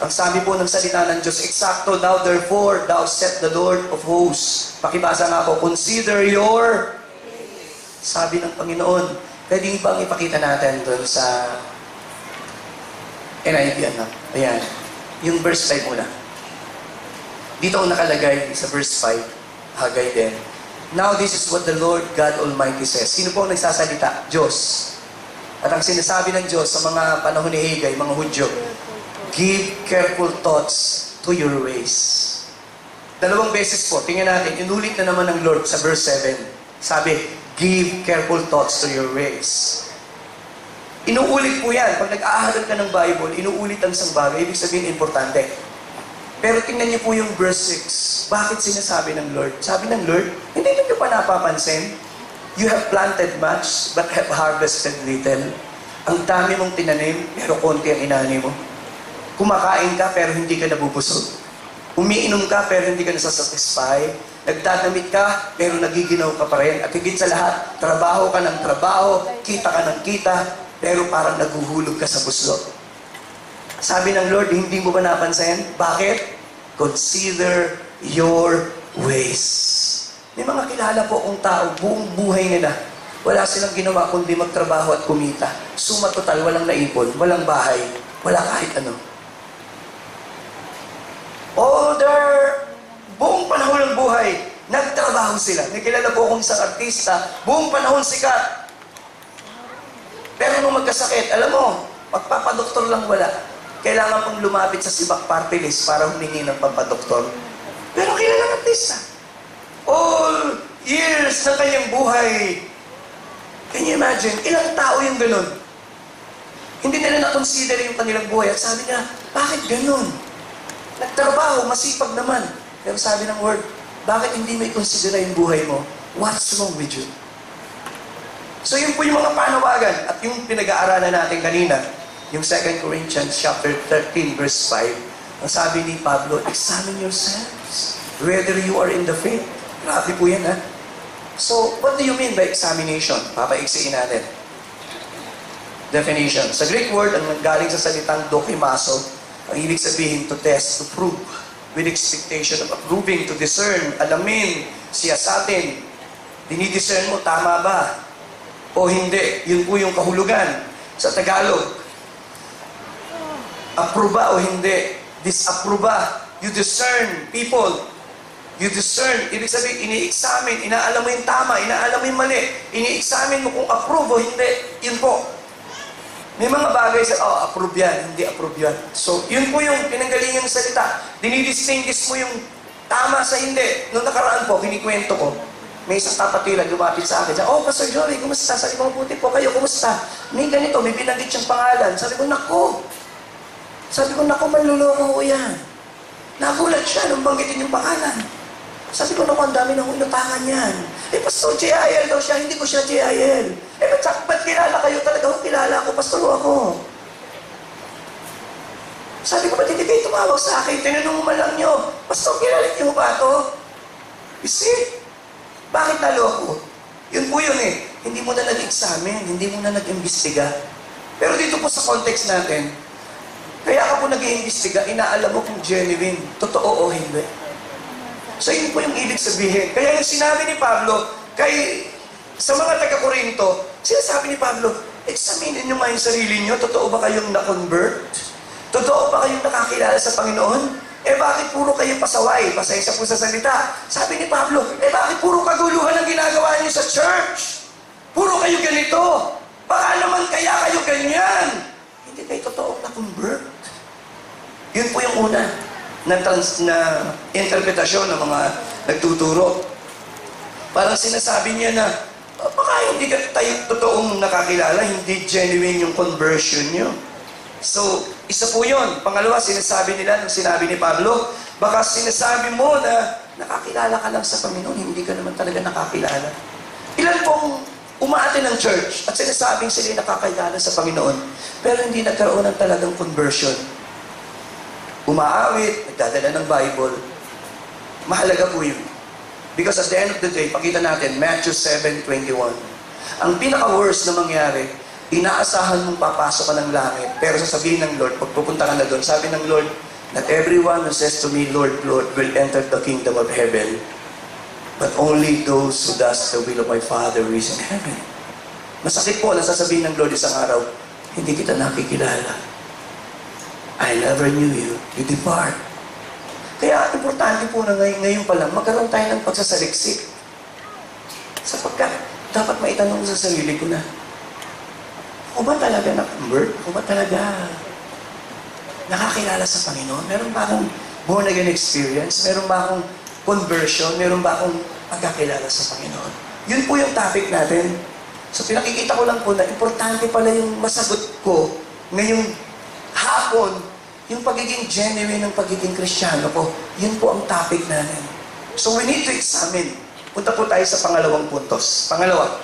Ang sabi po ng salita ng Diyos, eksakto, now therefore thou said the Lord of hosts. Pakibasa nga po, consider your... Sabi ng Panginoon, pwede bang ipakita natin doon sa NIV, Ayan. Yung verse 5 muna. Dito ang nakalagay sa verse 5, Haggai din. Now this is what the Lord God Almighty says. Sino po ang nagsasalita? Diyos. At ang sinasabi ng Diyos sa mga panahon ni Haggai, mga Hudyo, give careful thoughts to your ways. Dalawang beses po, tingnan natin, inulit na naman ng Lord sa verse 7. Sabi, give careful thoughts to your ways. Inuulit po yan. Pag nag-aaral ka ng Bible, inuulit ang isang bagay, ibig sabihin importante. Pero tingnan niyo po yung verse 6. Bakit sinasabi ng Lord? Sabi ng Lord, hindi niyo pa napapansin? You have planted much, but have harvested little. Ang dami mong tinanim, pero konti ang inani mo. Kumakain ka, pero hindi ka nabubusog. Umiinom ka, pero hindi ka nasasatisfy. Nagdadamit ka, pero nagiginaw ka pa rin. At higit sa lahat, trabaho ka ng trabaho, kita ka ng kita, pero parang naguhulog ka sa buslo. Sabi ng Lord, hindi mo ba napansin? Bakit? Consider your ways. May mga kilala po kong tao, buong buhay nila. Wala silang ginawa kundi magtrabaho at kumita. Suma total, walang naipon, walang bahay, wala kahit ano. All their buong panahon ng buhay, nagtrabaho sila. May kilala po akong isang artista, buong panahon sikat. Pero nung magkasakit, alam mo, magpapadoktor lang wala. Kailangan pong lumapit sa Sibak Party List para humingi ng pampadoktor. Pero kilalang artista. All years ng kanyang buhay, Can you imagine? Ilang tao yung ganun? Hindi nila na-consider yung kanilang buhay. At sabi niya, bakit ganun? Nagtrabaho, masipag naman. Pero sabi ng Word, bakit hindi mo i-consider yung buhay mo? What's wrong with you? So yun po yung mga panawagan. At yung pinag-aaralan natin kanina, yung 2 Corinthians chapter 13, verse 5, ang sabi ni Pablo, examine yourselves, whether you are in the faith. Grabe po yan, ha? So, what do you mean by examination? Papaiksiin natin. Definition. Sa Greek word, ang galing sa salitang dokimaso, ang ibig sabihin to test, to prove, with expectation of approving, to discern, alamin, siyasatin. Dinidiscern mo, tama ba? O hindi? Yun po yung kahulugan. Sa Tagalog, approve ba o hindi? Disapprove ba? You discern people. You discern. Ibig sabihin, ini-examine, inaalam mo yung tama, inaalam mo yung mali. Ini-examine mo kung approve o hindi. Yun po. May mga bagay sa, approve yan, hindi approve yan. So, yun po yung pinanggalingan ng salita. Dinidistinguish mo yung tama sa hindi. Noong nakaraan po, kinikwento ko, may isang kapatiran lumapit sa akin. Sabi, Pastor Joey, kumusta? Sabi ko, mabuti po kayo, kumusta? May ganito, may binanggit siyang pangalan. Sabi ko, nako, manluloko ko yan. Nagulat siya nung banggitin yung pangalan. Sabi ko, naku, ang dami nang inutangan yan. Pastor, JIL daw siya, hindi ko siya JIL. Ba't kilala kayo talaga? Kilala ako, pastor ako. Sabi ko, ba't hindi kayo tumawag sa akin? Tinanong mo man lang nyo, Pastor, kilala niyo ba ito? You see? Bakit nalo ako? Yun po yun eh. Hindi mo na nag-examine, hindi mo na nag-imbestiga. Pero dito po sa context natin, kaya ka po nag-iimbestiga, inaalam mo kung genuine, totoo o hindi. So yun po yung ibig sabihin. Kaya yung sinabi ni Pablo, sa mga taga-Korinto, sinasabi ni Pablo, examinin nyo nga yung sarili nyo, totoo ba kayong na-convert? Totoo ba kayong nakakilala sa Panginoon? Bakit puro kayo pasaway? Pasensya po sa salita. Sabi ni Pablo, bakit puro kaguluhan ang ginagawa niyo sa church? Puro kayo ganito. Baka naman kaya kayo ganyan. Hindi kayo totoong na-convert. Yun po yung una na interpretasyon ng mga nagtuturo. Parang sinasabi niya na, baka hindi ka tayo totoong nakakilala, hindi genuine yung conversion niyo. So, isa po yun. Pangalawa, sinasabi nila, nung sinabi ni Pablo, baka sinasabi mo na nakakilala ka lang sa Panginoon, hindi ka naman talaga nakakilala. Ilan pong umaate ng church at sinasabing sila nakakilala sa Panginoon, pero hindi nagkaroon ng talagang conversion. Umaawit, nagdadala ng Bible. Mahalaga po yun. Because at the end of the day, pakita natin, Matthew 7:21. Ang pinaka-worst na mangyari, inaasahan mong papasok ka ng langit, pero sasabihin ng Lord, pag pupunta ka na doon, sabi ng Lord, not everyone who says to me, Lord, Lord, will enter the kingdom of heaven, but only those who does the will of my Father who is in heaven. Masakit po na sasabihin ng Lord isang araw, hindi kita nakikilala. I never knew you. You depart. Kaya importante po na ngayon pa lang, magkaroon tayo ng pagsasaliksik. Sapagkat dapat maitanong sa sarili ko na, o ba talaga na-convert? O ba talaga nakakilala sa Panginoon? Meron ba akong born-again experience? Meron ba akong conversion? Meron ba akong pagkakilala sa Panginoon? Yun po yung topic natin. So pinakikita ko lang po na importante pala yung masagot ko ngayong hapon, yung pagiging genuine ng pagiging Kristiyano ko. Yun po ang topic natin. So we need to examine. Punta po tayo sa pangalawang puntos. Pangalawa,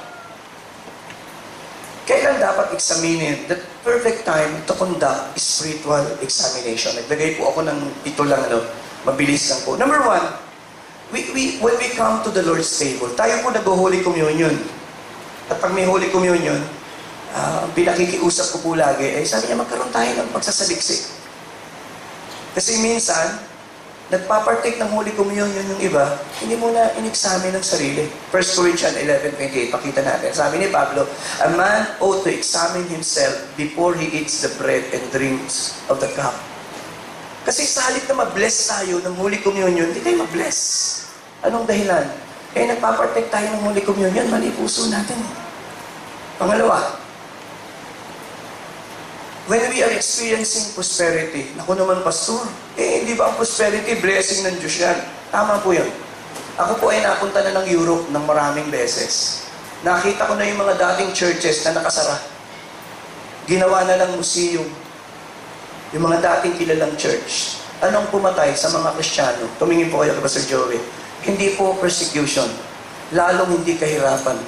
kailan dapat examinin? The perfect time to conduct spiritual examination. Naglagay po ako ng ito lang, mabilis lang po. Number one, when we come to the Lord's table, tayo po nag-Holy Communion. At pag may Holy Communion, pinakikiusap ko po lagi, sabi niya, magkaroon tayo ng pagsasaliksik. Kasi minsan, nagpapartake ng Holy Communion yung iba, hindi mo na in-examine ng sarili. 1 Corinthians 11:28, pakita natin. Sabi ni Pablo, a man ought to examine himself before he eats the bread and drinks of the cup. Kasi sa halip na ma-bless tayo ng Holy Communion, hindi tayo ma-bless. Anong dahilan? Nagpapartake tayo ng Holy Communion, mali puso natin. Pangalawa, when we are experiencing prosperity, naku naman, Pastor, hindi ba ang prosperity, blessing ng Diyos yan? Tama po yan. Ako po ay napunta na ng Europe ng maraming beses. Nakita ko na yung mga dating churches na nakasara. Ginawa na lang museum. Yung mga dating kilalang church. Anong pumatay sa mga Kristiyano? Tumingin po kayo kay Pastor Joey. Hindi po persecution. Lalong hindi kahirapan.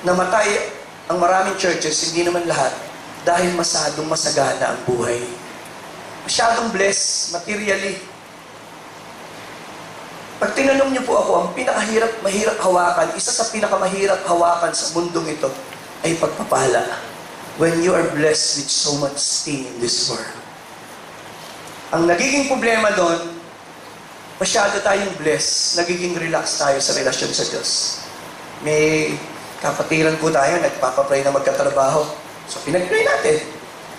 Namatay ang maraming churches, hindi naman lahat, dahil masyadong masagana ang buhay. Masyadong blessed materially. Pag tinanong niyo po ako, ang mahirap hawakan, isa sa pinakamahirap hawakan sa mundong ito ay pagpapala. When you are blessed with so much thing in this world. Ang nagiging problema doon, masyado tayong blessed, nagiging relax tayo sa relasyon sa Diyos. May kapatiran po tayo, nagpapapray na magkatrabaho. So, pinag-pray natin.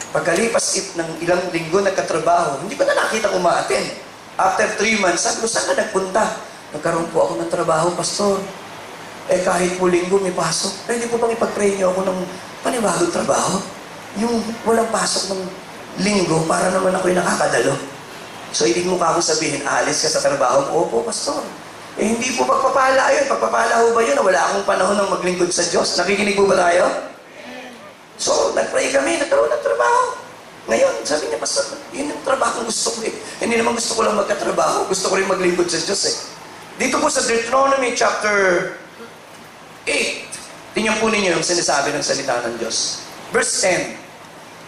Pagkalipas ng ilang linggo nagkatrabaho, hindi ko na nakita umaaten. After 3 months, sabi ko, saan ka nagpunta? Nagkaroon po ako ng trabaho, Pastor. Kahit po linggo may pasok. Pwede po bang ipag-pray niyo ako ng panibagong trabaho? Yung walang pasok ng linggo, para naman ako'y nakakadalo. So, ibig mo ka akong sabihin, alis ka sa trabaho? Opo, Pastor. Hindi po pagpapala yun. Pagpapala ho ba yun na wala akong panahon ng maglingkod sa Diyos? Nakikinig po ba tayo? So, nag-pray kami, nagkaroon ng trabaho. Ngayon, sabi niya, Pastor, yun yung trabaho gusto ko eh. Hindi naman gusto ko lang magkatrabaho. Gusto ko rin maglingkod sa Diyos eh. Dito po sa Deuteronomy chapter 8, tingnan po ninyo yung sinasabi ng salita ng Diyos. Verse 10,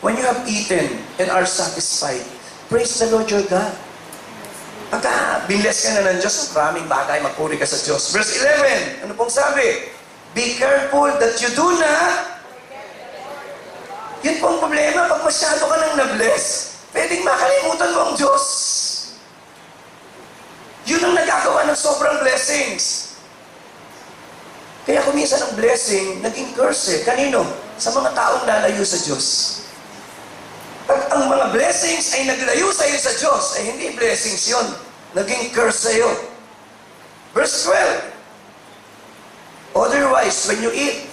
when you have eaten and are satisfied, praise the Lord your God. Pagka binless ka na ng Diyos, maraming bagay, magpuri ka sa Diyos. Verse 11, ano pong sabi? Be careful that you do not. Yun po ang problema, pag masyado ka nang na-bless, pwedeng makalimutan mo ang Diyos. Yun ang nagagawa ng sobrang blessings. Kaya kung minsan ang blessing, naging curse eh. Kanino? Sa mga taong lalayo sa Diyos. Pag ang mga blessings ay naglayo sa iyo sa Diyos, ay hindi blessings yun. Naging curse sa iyo. Verse 12. Otherwise, when you eat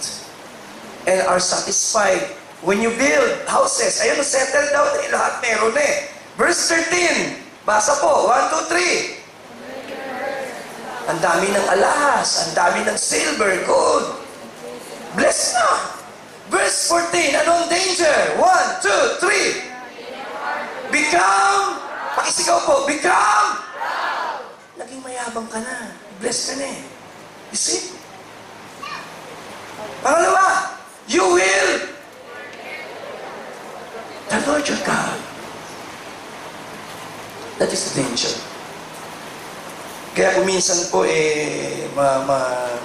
and are satisfied, when you build houses, ayun, settle down eh, lahat meron eh. Verse 13, basa po, 1, 2, 3. Ang dami ng alahas, ang dami ng silver, gold. Bless na. Verse 14, anong danger? 1, 2, 3. Become, pakisigaw po, become. Naging mayabang ka na. Bless ka na eh. You see? Pangalawa, you will the Lord your God. That is the danger. Kaya kung minsan po,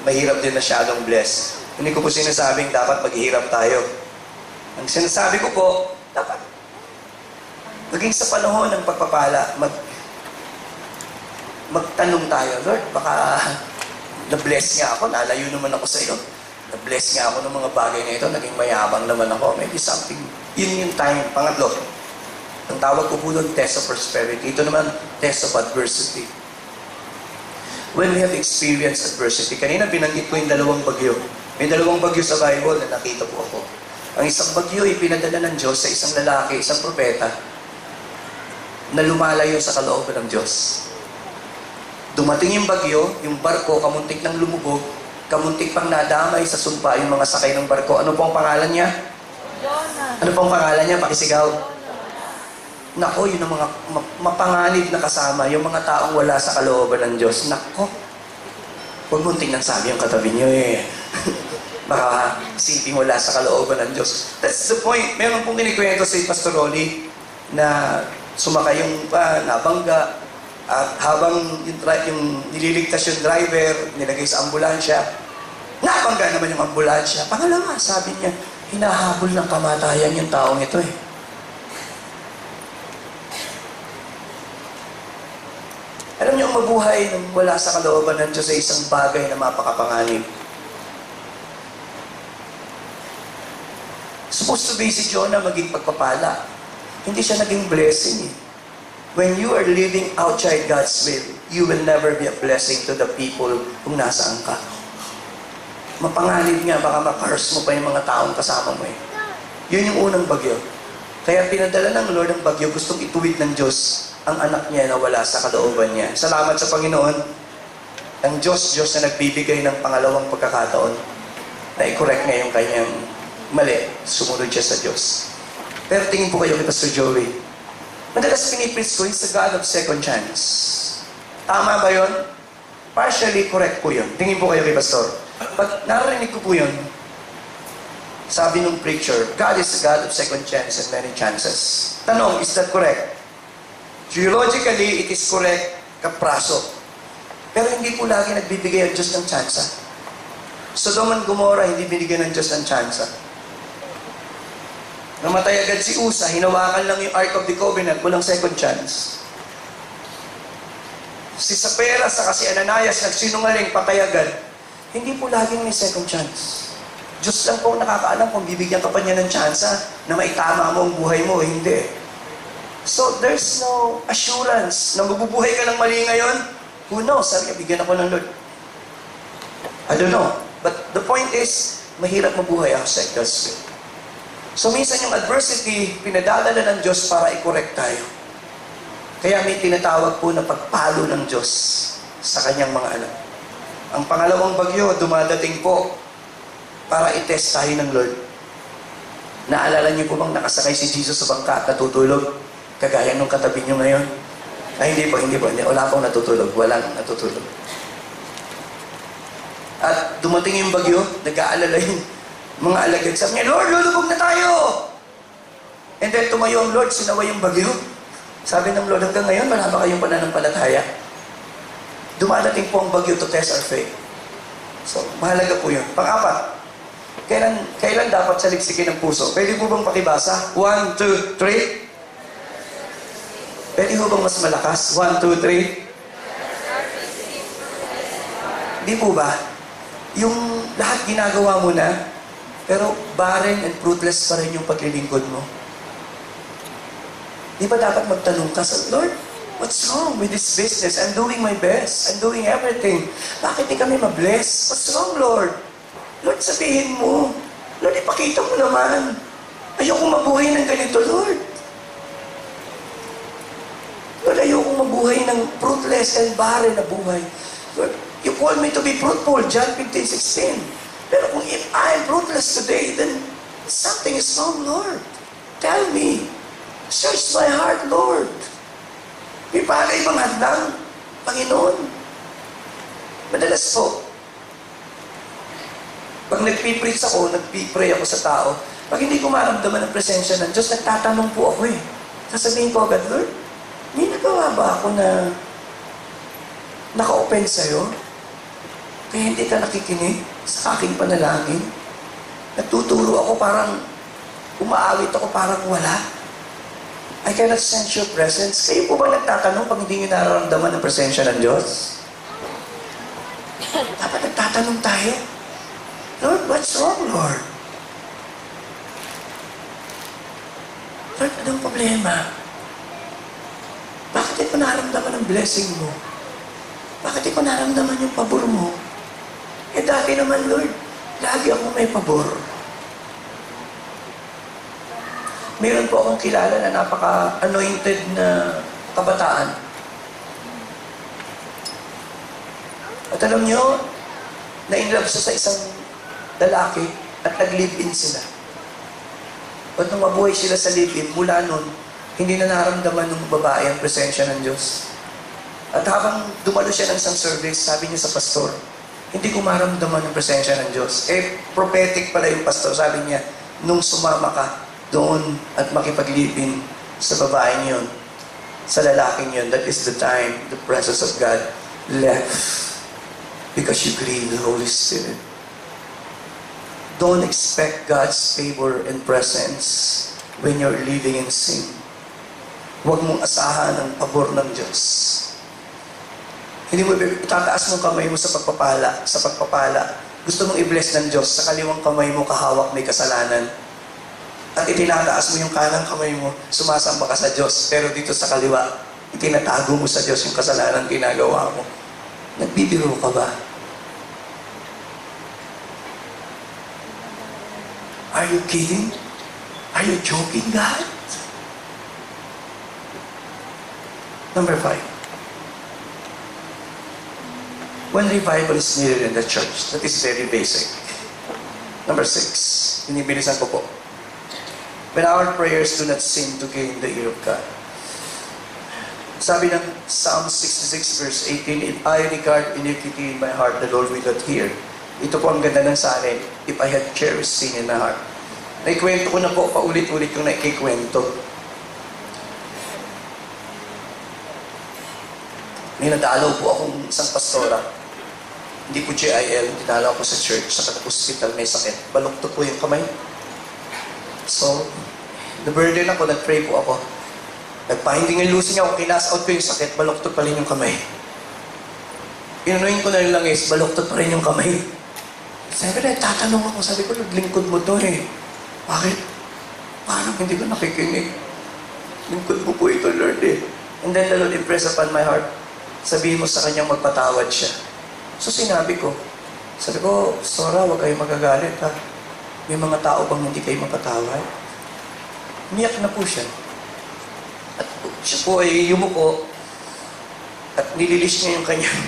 mahirap din masyadong bless. Hindi ko po sinasabing dapat maghihirap tayo. Ang sinasabi ko po, dapat maging sa panahon ng pagpapala, magtanong tayo, Lord, baka na-bless nga ako, nalayo naman ako sa iyo. Na-bless nga ako ng mga bagay na ito, naging mayabang naman ako. Maybe something. Yun yung time. Pangatlo, ang tawag ko po doon, test of prosperity. Ito naman, test of adversity. When we have experienced adversity, kanina binanggit ko yung 2 bagyo. May 2 bagyo sa Bible na nakita po ako. Ang isang bagyo ay pinadala ng Diyos sa isang lalaki, isang propeta, na lumalayo sa kalooban ng Diyos. Dumating yung bagyo, yung barko, kamuntik ng lumubog, kamuntik pang nadamay sa sumpa yung mga sakay ng barko. Ano po ang pangalan niya? Ano pong pangalan niya? Pakisigaw. Nako, yun ang mga mapanganib na kasama, yung mga taong wala sa kalooban ng Diyos. Nako, huwag mong tingnan sabi yung katabi niyo eh. Baka siping wala sa kalooban ng Diyos. That's the point. Meron pong kinikwento si Pastor Rolly na sumakay yung nabangga at habang yung nililigtas yung driver, nilagay sa ambulansya, nabangga naman yung ambulansya. Pangalawa, sabi niya, hinahabol ng kamatayan yung taong ito eh. Alam niyo, mabuhay nang wala sa kalooban ng Diyos ay isang bagay na mapakapanganib. Supposed to be si Jonah maging pagpapala. Hindi siya naging blessing eh. When you are living outside God's will, you will never be a blessing to the people kung nasaan ka. Mapanganib nga, baka ma-curse mo pa yung mga taong kasama mo eh. Yun yung unang bagyo. Kaya pinadala ng Lord ang bagyo, gustong ituwid ng Diyos ang anak niya na wala sa kalooban niya. Salamat sa Panginoon. Ang Diyos na nagbibigay ng pangalawang pagkakataon. na i-correct niya yung kanyang mali. Sumunod siya sa Diyos. Pero tingin po kayo kay Pastor Joey, madalas pinipreach ko, he's a God of second chance. Tama ba yun? Partially correct po yun. Tingin po kayo kay Pastor. Pag narinig ko po yun, sabi nung preacher, God is a God of second chance and many chances. Tanong, is that correct? Theologically, it is correct, kapraso. Pero hindi po lagi nagbibigay ang Diyos ng tsansa. Sodom and Gomorrah, hindi binigyan ng Diyos ng tsansa. Namatay agad si Usa, hinawakan lang yung Ark of the Covenant, walang second chance. Si Sapera sa si Ananias, nagsinungaling, patay agad. Hindi po laging may second chance. Diyos lang po ang nakakaalam kung bibigyan ka pa niya ng tsansa na maitama mo ang buhay mo, hindi. So, there's no assurance na mabubuhay ka ng mali ngayon. Who knows? Sabi niya, bigyan ako ng Lord. I don't know. But the point is, mahirap mabuhay ako sa God's will. So, minsan yung adversity, pinadadala ng Diyos para i-correct tayo. Kaya may tinatawag po na pagpalo ng Diyos sa kanyang mga anak. Ang pangalawang bagyo, dumadating po para i-test tayo ng Lord. Naalala niyo po bang nakasakay si Jesus sa bangka at natutulog? Kagaya nung katabi niyo ngayon? Ay, hindi po. Wala pong natutulog. Walang natutulog. At dumating yung bagyo, nag-aalala yung mga alagad. Sabi niya, Lord, lulubog na tayo! And then tumayo ang Lord, sinaway yung bagyo. Sabi ng Lord, hanggang ngayon, wala ba kayong pananampalataya? Dumadating po ang bagyo to test our faith. So, mahalaga po yun. Pang-apat, kailan dapat saliksikin ang puso? Pwede po bang pakibasa? 1, 2, 3. Pwede po bang mas malakas? 1, 2, 3. Di po ba? Yung lahat ginagawa mo na, pero barren and fruitless pa rin yung paglilingkod mo. Di ba dapat magtanong ka sa Lord, what's wrong with this business? I'm doing my best. I'm doing everything. Bakit di kami mabless? What's wrong, Lord? Lord, sabihin mo. Lord, ipakita mo naman. Ayoko mabuhay ng ganito, Lord. Lord, ayoko mabuhay ng fruitless and barren na buhay. Lord, you call me to be fruitful, John 15:16. Pero kung if I am fruitless today, then something is wrong, Lord. Tell me. Search my heart, Lord. May bagay bang hadlang, Panginoon? Madalas po, pag nagpipreach ako, nagpipray ako sa tao, pag hindi ko maramdaman ang presensya ng Diyos, nagtatanong po ako eh. Sasabihin ko agad, Lord, may nagawa ba ako na naka-open sa'yo? Kaya hindi ka nakikinig sa aking panalangin? Nagtuturo ako parang, umaawit ako parang wala. I cannot sense your presence. Kayo po ba nagtatanong pag hindi nyo nararamdaman ang presensya ng Diyos? Dapat nagtatanong tayo. Lord, what's wrong, Lord? Lord, anong problema? Bakit di ko nararamdaman ang blessing mo? Bakit di ko nararamdaman yung pabor mo? Eh dati naman, Lord, lagi ako may pabor. Meron po akong kilala na napaka-anointed na kabataan. At alam nyo, na-inlove siya sa isang lalaki at nag-live-in sila. At nung mabuhay sila sa live-in, mula nun, hindi na naramdaman ng babae ang presensya ng Diyos. At habang dumalo siya ng isang service, sabi niya sa pastor, hindi ko maramdaman ng presensya ng Diyos. Eh, prophetic pala yung pastor. Sabi niya, nung sumama ka doon at makipag-live-in sa babaeng yun, sa lalaking yun, that is the time the presence of God left because you grieved the Holy Spirit. Don't expect God's favor and presence when you're living in sin. Huwag mong asahan ang pabor ng Diyos. Hindi mo itataas mong kamay mo sa pagpapala. Gusto mong i-bless ng Diyos, sa kaliwang kamay mo kahawak may kasalanan. At itinataas mo yung kanang kamay mo, sumasamba ka sa Diyos. Pero dito sa kaliwa, itinatago mo sa Diyos yung kasalanan ginagawa mo. Nagbibiro ka ba? Are you kidding? Are you joking, God? Number 5. When revival is needed in the church, that is very basic. Number 6, binibilisan ko po. When our prayers do not seem to gain the ear of God. Sabi ng Psalm 66 verse 18, if I regard iniquity in my heart, the Lord will not hear. Ito po ang ganda ng salin, if I had cherished sin in my heart. Naikwento ko na po, paulit-ulit yung naikikwento. May nadalaw po akong isang pastora. Hindi po GIL, dinalaw ko sa church, sa hospital, may sakit. Baluktot po yung kamay. So, na-burden ako, nag-pray po ako. Nagpahinding ang lusin niya, kung kinas out ko yung sakit, baluktot pa rin yung kamay. Inanuin ko na yung langis, baluktot pa rin yung kamay. Sabi na, tatanong ako, sabi ko, naglingkod mo to eh. Bakit? Parang hindi ko nakikinig. Lingkod mo po ito, Lord eh. And then the Lord impressed upon my heart, sabihin mo sa kanyang magpatawad siya. So sinabi ko, Sora, huwag kayo magagalit ha. May mga tao bang hindi kayo mapatawad? Umiyak na po siya. At siya po ay yumuko at nililis niya yung kanyang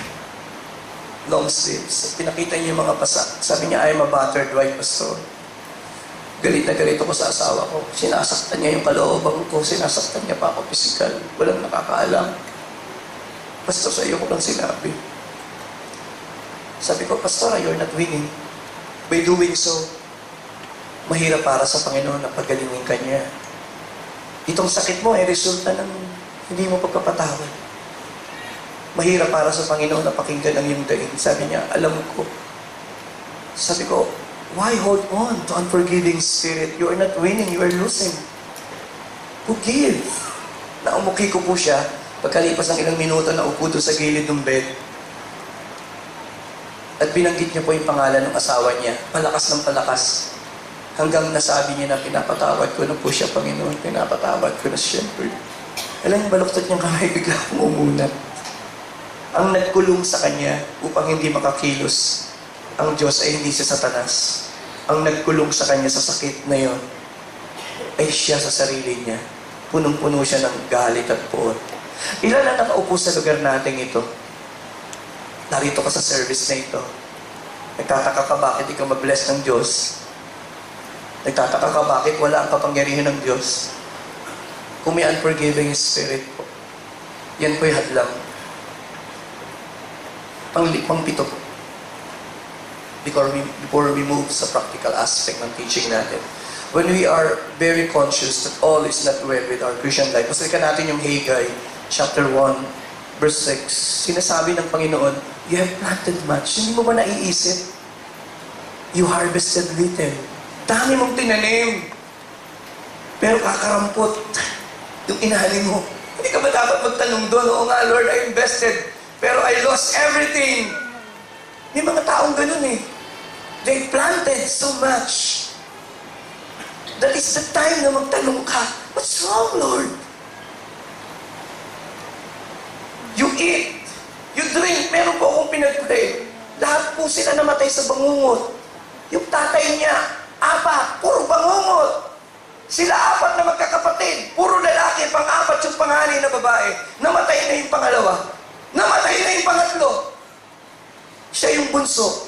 long sleeves. Pinakita niya yung mga pasak. Sabi niya, I'm a battered wife, pastor. Galit na galit ako sa asawa ko. Sinasaktan niya yung kalooban ko. Sinasaktan niya pa ako physical. Walang nakakaalam. Pastor, sa iyo ko lang sinabi. Sabi ko, Pastor, you're not winning. By doing so, mahirap para sa Panginoon na pagalingin ka niya. Itong sakit mo ay resulta ng hindi mo pagkapatawad. Mahirap para sa Panginoon na pakinggan ang iyong daing. Sabi niya, alam ko. Sabi ko, why hold on to unforgiving spirit? You are not winning, you are losing. Forgive. Naumuki ko po siya. Pagkalipas ng ilang minuto, naupo doon sa gilid ng bed. At binanggit niya po yung pangalan ng asawa niya. Palakas ng palakas. Hanggang nasabi niya na pinapatawad ko na po siya, Panginoon. Pinapatawad ko na siya. Alam niyo, baluktot niyang kamay, bigla umumunat. Ang nagkulong sa kanya upang hindi makakilos ang Diyos ay hindi si Satanas. Ang nagkulong sa kanya sa sakit na yon ay siya sa sarili niya. Punong-puno siya ng galit at poon. Ilan na nakaupo sa lugar natin ito? Narito ka sa service na ito. Nagtataka ka bakit ikaw mag-bless ng Diyos? Nagtataka ka bakit wala ang kapangyarihan ng Diyos? Kung may unforgiving spirit po, yan po yung hadlang. Pang-pito po. Before we move sa practical aspect ng teaching natin. When we are very conscious that all is not well with our Christian life, pasalikan natin yung Haggai, chapter 1, verse 6. Sinasabi ng Panginoon, you have planted much. Hindi mo ba naiisip? You harvested little. Dami mong tinanim. Pero kakarampot yung inahalin mo. Hindi ka ba dapat magtanong doon? Oo nga, Lord, I invested. Pero I lost everything. May mga taong ganun eh. They planted so much. That is the time na magtanong ka, what's wrong, Lord? You eat, you drink, meron po akong pinag-pray. Lahat po sila namatay sa bangungot. Yung tatay niya, 4, puro bangungot. Sila 4 na magkakapatid, puro lalaki, pang-4 yung panganay na babae. Namatay na yung pangalawa. Namatay na yung pangatlo. Siya yung bunso.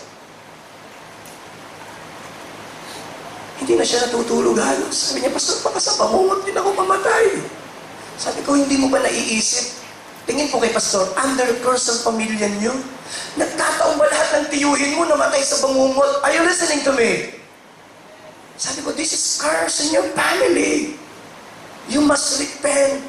Hindi na siya natutulog halos. Sabi niya, Pastor, baka sa bangungot din ako mamatay. Sabi ko, hindi mo ba naiisip? Tingin po kay Pastor, under curse ang pamilya niyo. Nagtataong ba lahat ng tiyuhin mo namatay sa bangungot? Are you listening to me? Sabi ko, this is curse in your family. You must repent.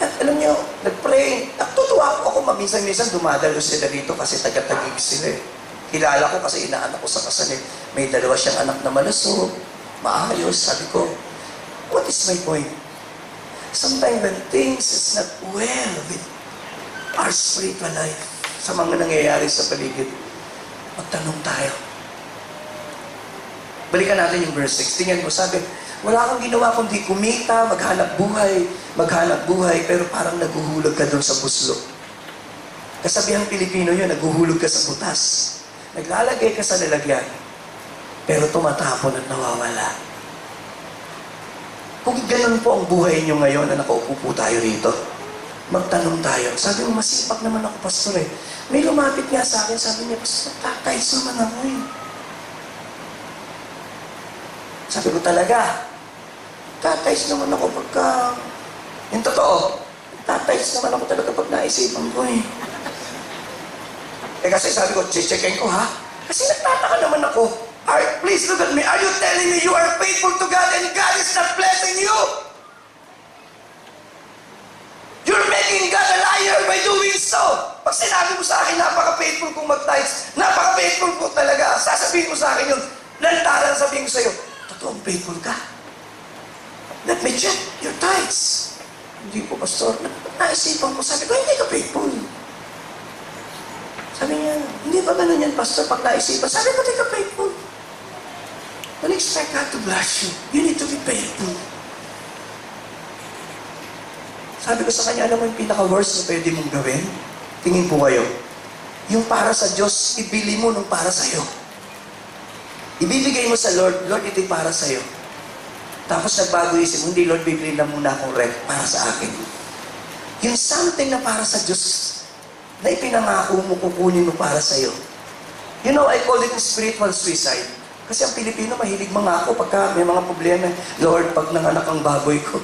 At alam niyo, nag-pray. Natutuwa po ako, maminsan-minsan dumadalo sila dito kasi taga-tagig sila eh. Kilala ko kasi inaanak ko sa kasal eh. May 2 siyang anak na malusog, maayos. Sabi ko, what is my point? Sometimes when things is not well with our spiritual life, sa mga nangyayari sa paligid, magtanong tayo. Balikan natin yung verse 6. Tingnan mo, sabi, wala kang ginawa kundi kumita, maghanap buhay, pero parang naguhulog ka doon sa buslo. Kasabihang Pilipino yun, naguhulog ka sa butas. Naglalagay ka sa lalagyan, pero tumatapon at nawawala. Kung ganun po ang buhay nyo ngayon na nakaupo po tayo rito, magtanong tayo. Sabi mo, masipag naman ako, pastor eh. May lumapit nga sa akin, sabi niya, pastor, tatiles naman ako eh. Sabi ko talaga, tatiles naman ako pagka... Yung totoo, tatiles naman ako talaga pag naisipan ko eh. Eh kasi sabi ko, checkin ko ha? Kasi nagtataka naman ako. Please look at me. Are you telling me you are faithful to God and God is not blessing you? You're making God a liar by doing so. Pag sinabi mo sa akin, napaka-faithful kong mag-tithes, napaka-faithful ko talaga, sasabihin mo sa akin yun, lantaran sabihin ko sa'yo, totoong faithful ka. Let me check your tithes. Hindi po, pastor. Naisipan ko, sabi ko, hindi ka faithful. Sabi niya, hindi ba ganun yan, pastor, pag naisipan? Sabi ko, hindi ka faithful. Don't expect God to bless you. You need to be faithful. Sabi ko sa kanya, alam mo yung pinaka-worst na pwede mong gawin? Tingin po kayo. Yung para sa Diyos, ibili mo nung para sa'yo. Ibibigay mo sa Lord, Lord, ito'y para sa'yo. Tapos nagbago isip mo, hindi Lord, bibili na muna akong rent para sa akin. Yung something na para sa Diyos, na ipinangako mo, kukunin mo para sa'yo. You know, I call it spiritual suicide. Kasi ang Pilipino, mahilig mangako pagka may mga problema. Lord, pag nanganak ang baboy ko,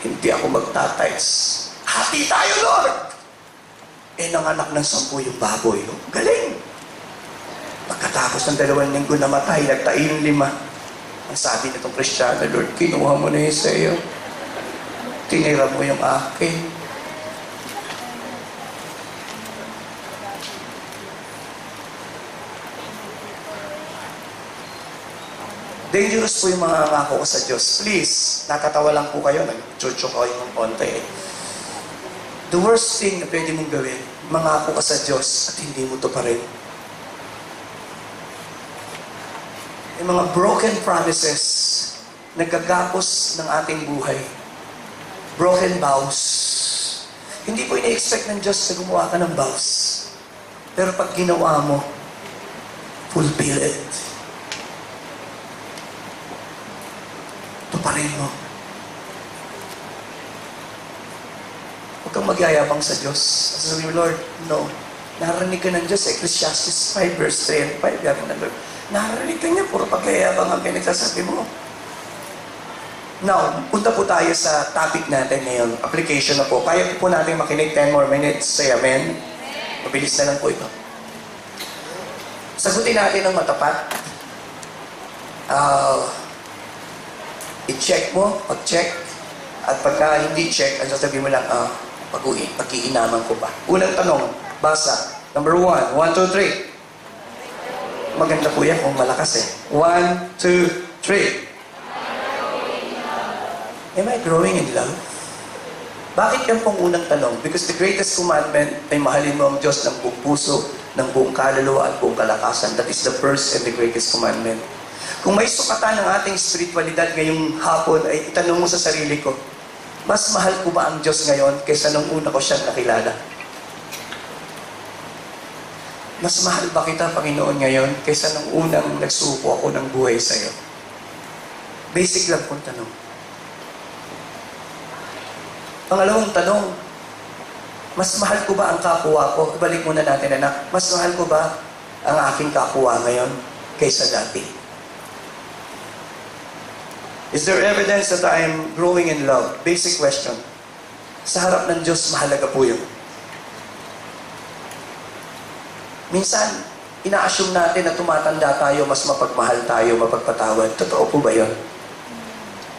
hindi ako magtatiles. Happy tayo, Lord! Eh, nanganak ng 10 yung baboy. No? Galing! Pagkatapos ng 2 linggo namatay, nagtayo yung 5. Ang sabi nitong Kristiyano, Lord, kinuha mo na yun sa'yo. Tinira mo yung akin. Dangerous po yung mga ngako ko sa Diyos. Please, natatawa lang po kayo, nag-chucho kayo ng konti. The worst thing na pwede mong gawin, mangako ka sa Diyos at hindi mo to pa rin. Yung mga broken promises, nagkagapos ng ating buhay. Broken vows. Hindi po ina-expect ng Diyos na gumawa ka ng vows. Pero pag ginawa mo, fulfill it. Tuparin mo. Huwag kang magyayabang sa Diyos. Sabi mo, Lord, no. Narinig ka ng Diyos, Ecclesiastes 5 verse 3 and 5. Yabi na, Lord, narinig ka niya, puro pagyayabang ang pinagsasabi mo. Now, punta po tayo sa topic natin ngayon. Application na po. Kaya po natin makinig 10 more minutes. Say amen. Mabilis na lang po ito. Sagutin natin ng matapat. I-check mo, pag-check. At pagka hindi check, ang sasabihin mo lang, pag-iinaman ko pa. Unang tanong, basa. Number 1, 1, 2, 3. Maganda po yan kung malakas eh. 1, 2, 3. Am I growing in love? Bakit yan pong unang tanong? Because the greatest commandment ay mahalin mo ang Diyos ng buong puso, ng buong kaluluwa at buong kalakasan. That is the first and the greatest commandment. Kung may sukatan ng ating spiritualidad ngayong hapon, ay itanong mo sa sarili ko, mas mahal ko ba ang Diyos ngayon kaysa nung una ko siyang nakilala? Mas mahal ba kita, Panginoon, ngayon kaysa nung unang nagsuko ako ng buhay sa iyo? Basic lang kung tanong. Pangalawang tanong, mas mahal ko ba ang kapwa ko? Ibalik muna natin, anak. Mas mahal ko ba ang aking kapwa ngayon kaysa dati? Is there evidence that I am growing in love? Basic question. Sa harap ng Diyos, mahalaga po yun. Minsan, ina-assume natin na tumatanda tayo, mas mapagmahal tayo, mapagpatawad. Totoo po ba yun?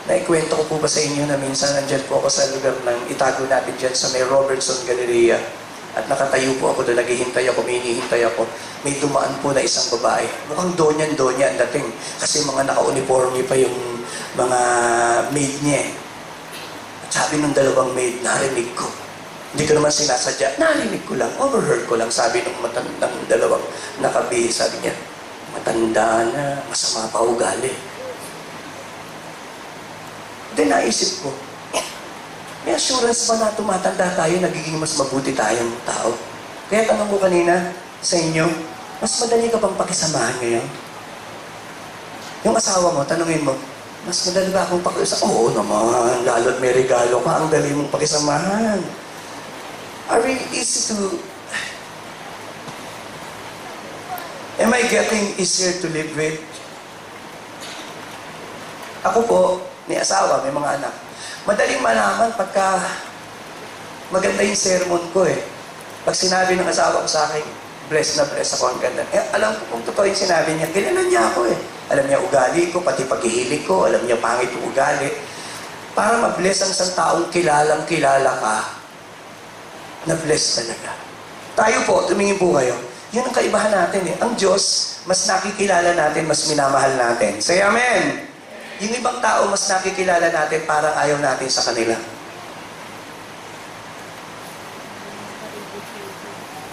Naikwento ko po ba sa inyo na minsan nandyan po ako sa lugar ng itago natin dyan sa may Robertson Galleria at nakatayo po ako doon, naghihintay ako, may hinihintay ako. May dumaan po na isang babae. Mukhang donya ang dating kasi mga naka-uniforme pa yung mga maid niya eh. At sabi ng dalawang maid, narinig ko. Hindi ko naman sinasadya, narinig ko lang, overheard ko lang. Sabi ng matandang dalawang nakabihis, sabi niya, matanda na, masama pa ugali. Then naisip ko, may assurance ba na tumatanda tayo, nagiging mas mabuti tayong tao? Kaya tanong ko kanina sa inyo, mas madali ka bang pakisamahan ngayon? Yung asawa mo, tanungin mo, mas madali ba akong pakisamahan? Oo naman, lalo't may regalo ka, ang dali mong pakisamahan. are really easy to... Am I getting easier to live with? Ako po, may asawa, may mga anak. Madaling malaman pagka maganda yung sermon ko eh. Pag sinabi ng asawa ko sa akin, bless na bless ako, ang ganda. Eh, alam ko kung totoo yung sinabi niya, kailangan niya ako eh. Alam niya ugali ko, pati paghihilig ko, alam niya pangit yung ugali. Para ma-bless ang isang taong kilalang kilala ka, na-bless talaga. Tayo po, tumingin po kayo. Yun ang kaibahan natin eh. Ang Diyos, mas nakikilala natin, mas minamahal natin. Say amen! Yung ibang tao, mas nakikilala natin, parang ayaw natin sa kanila.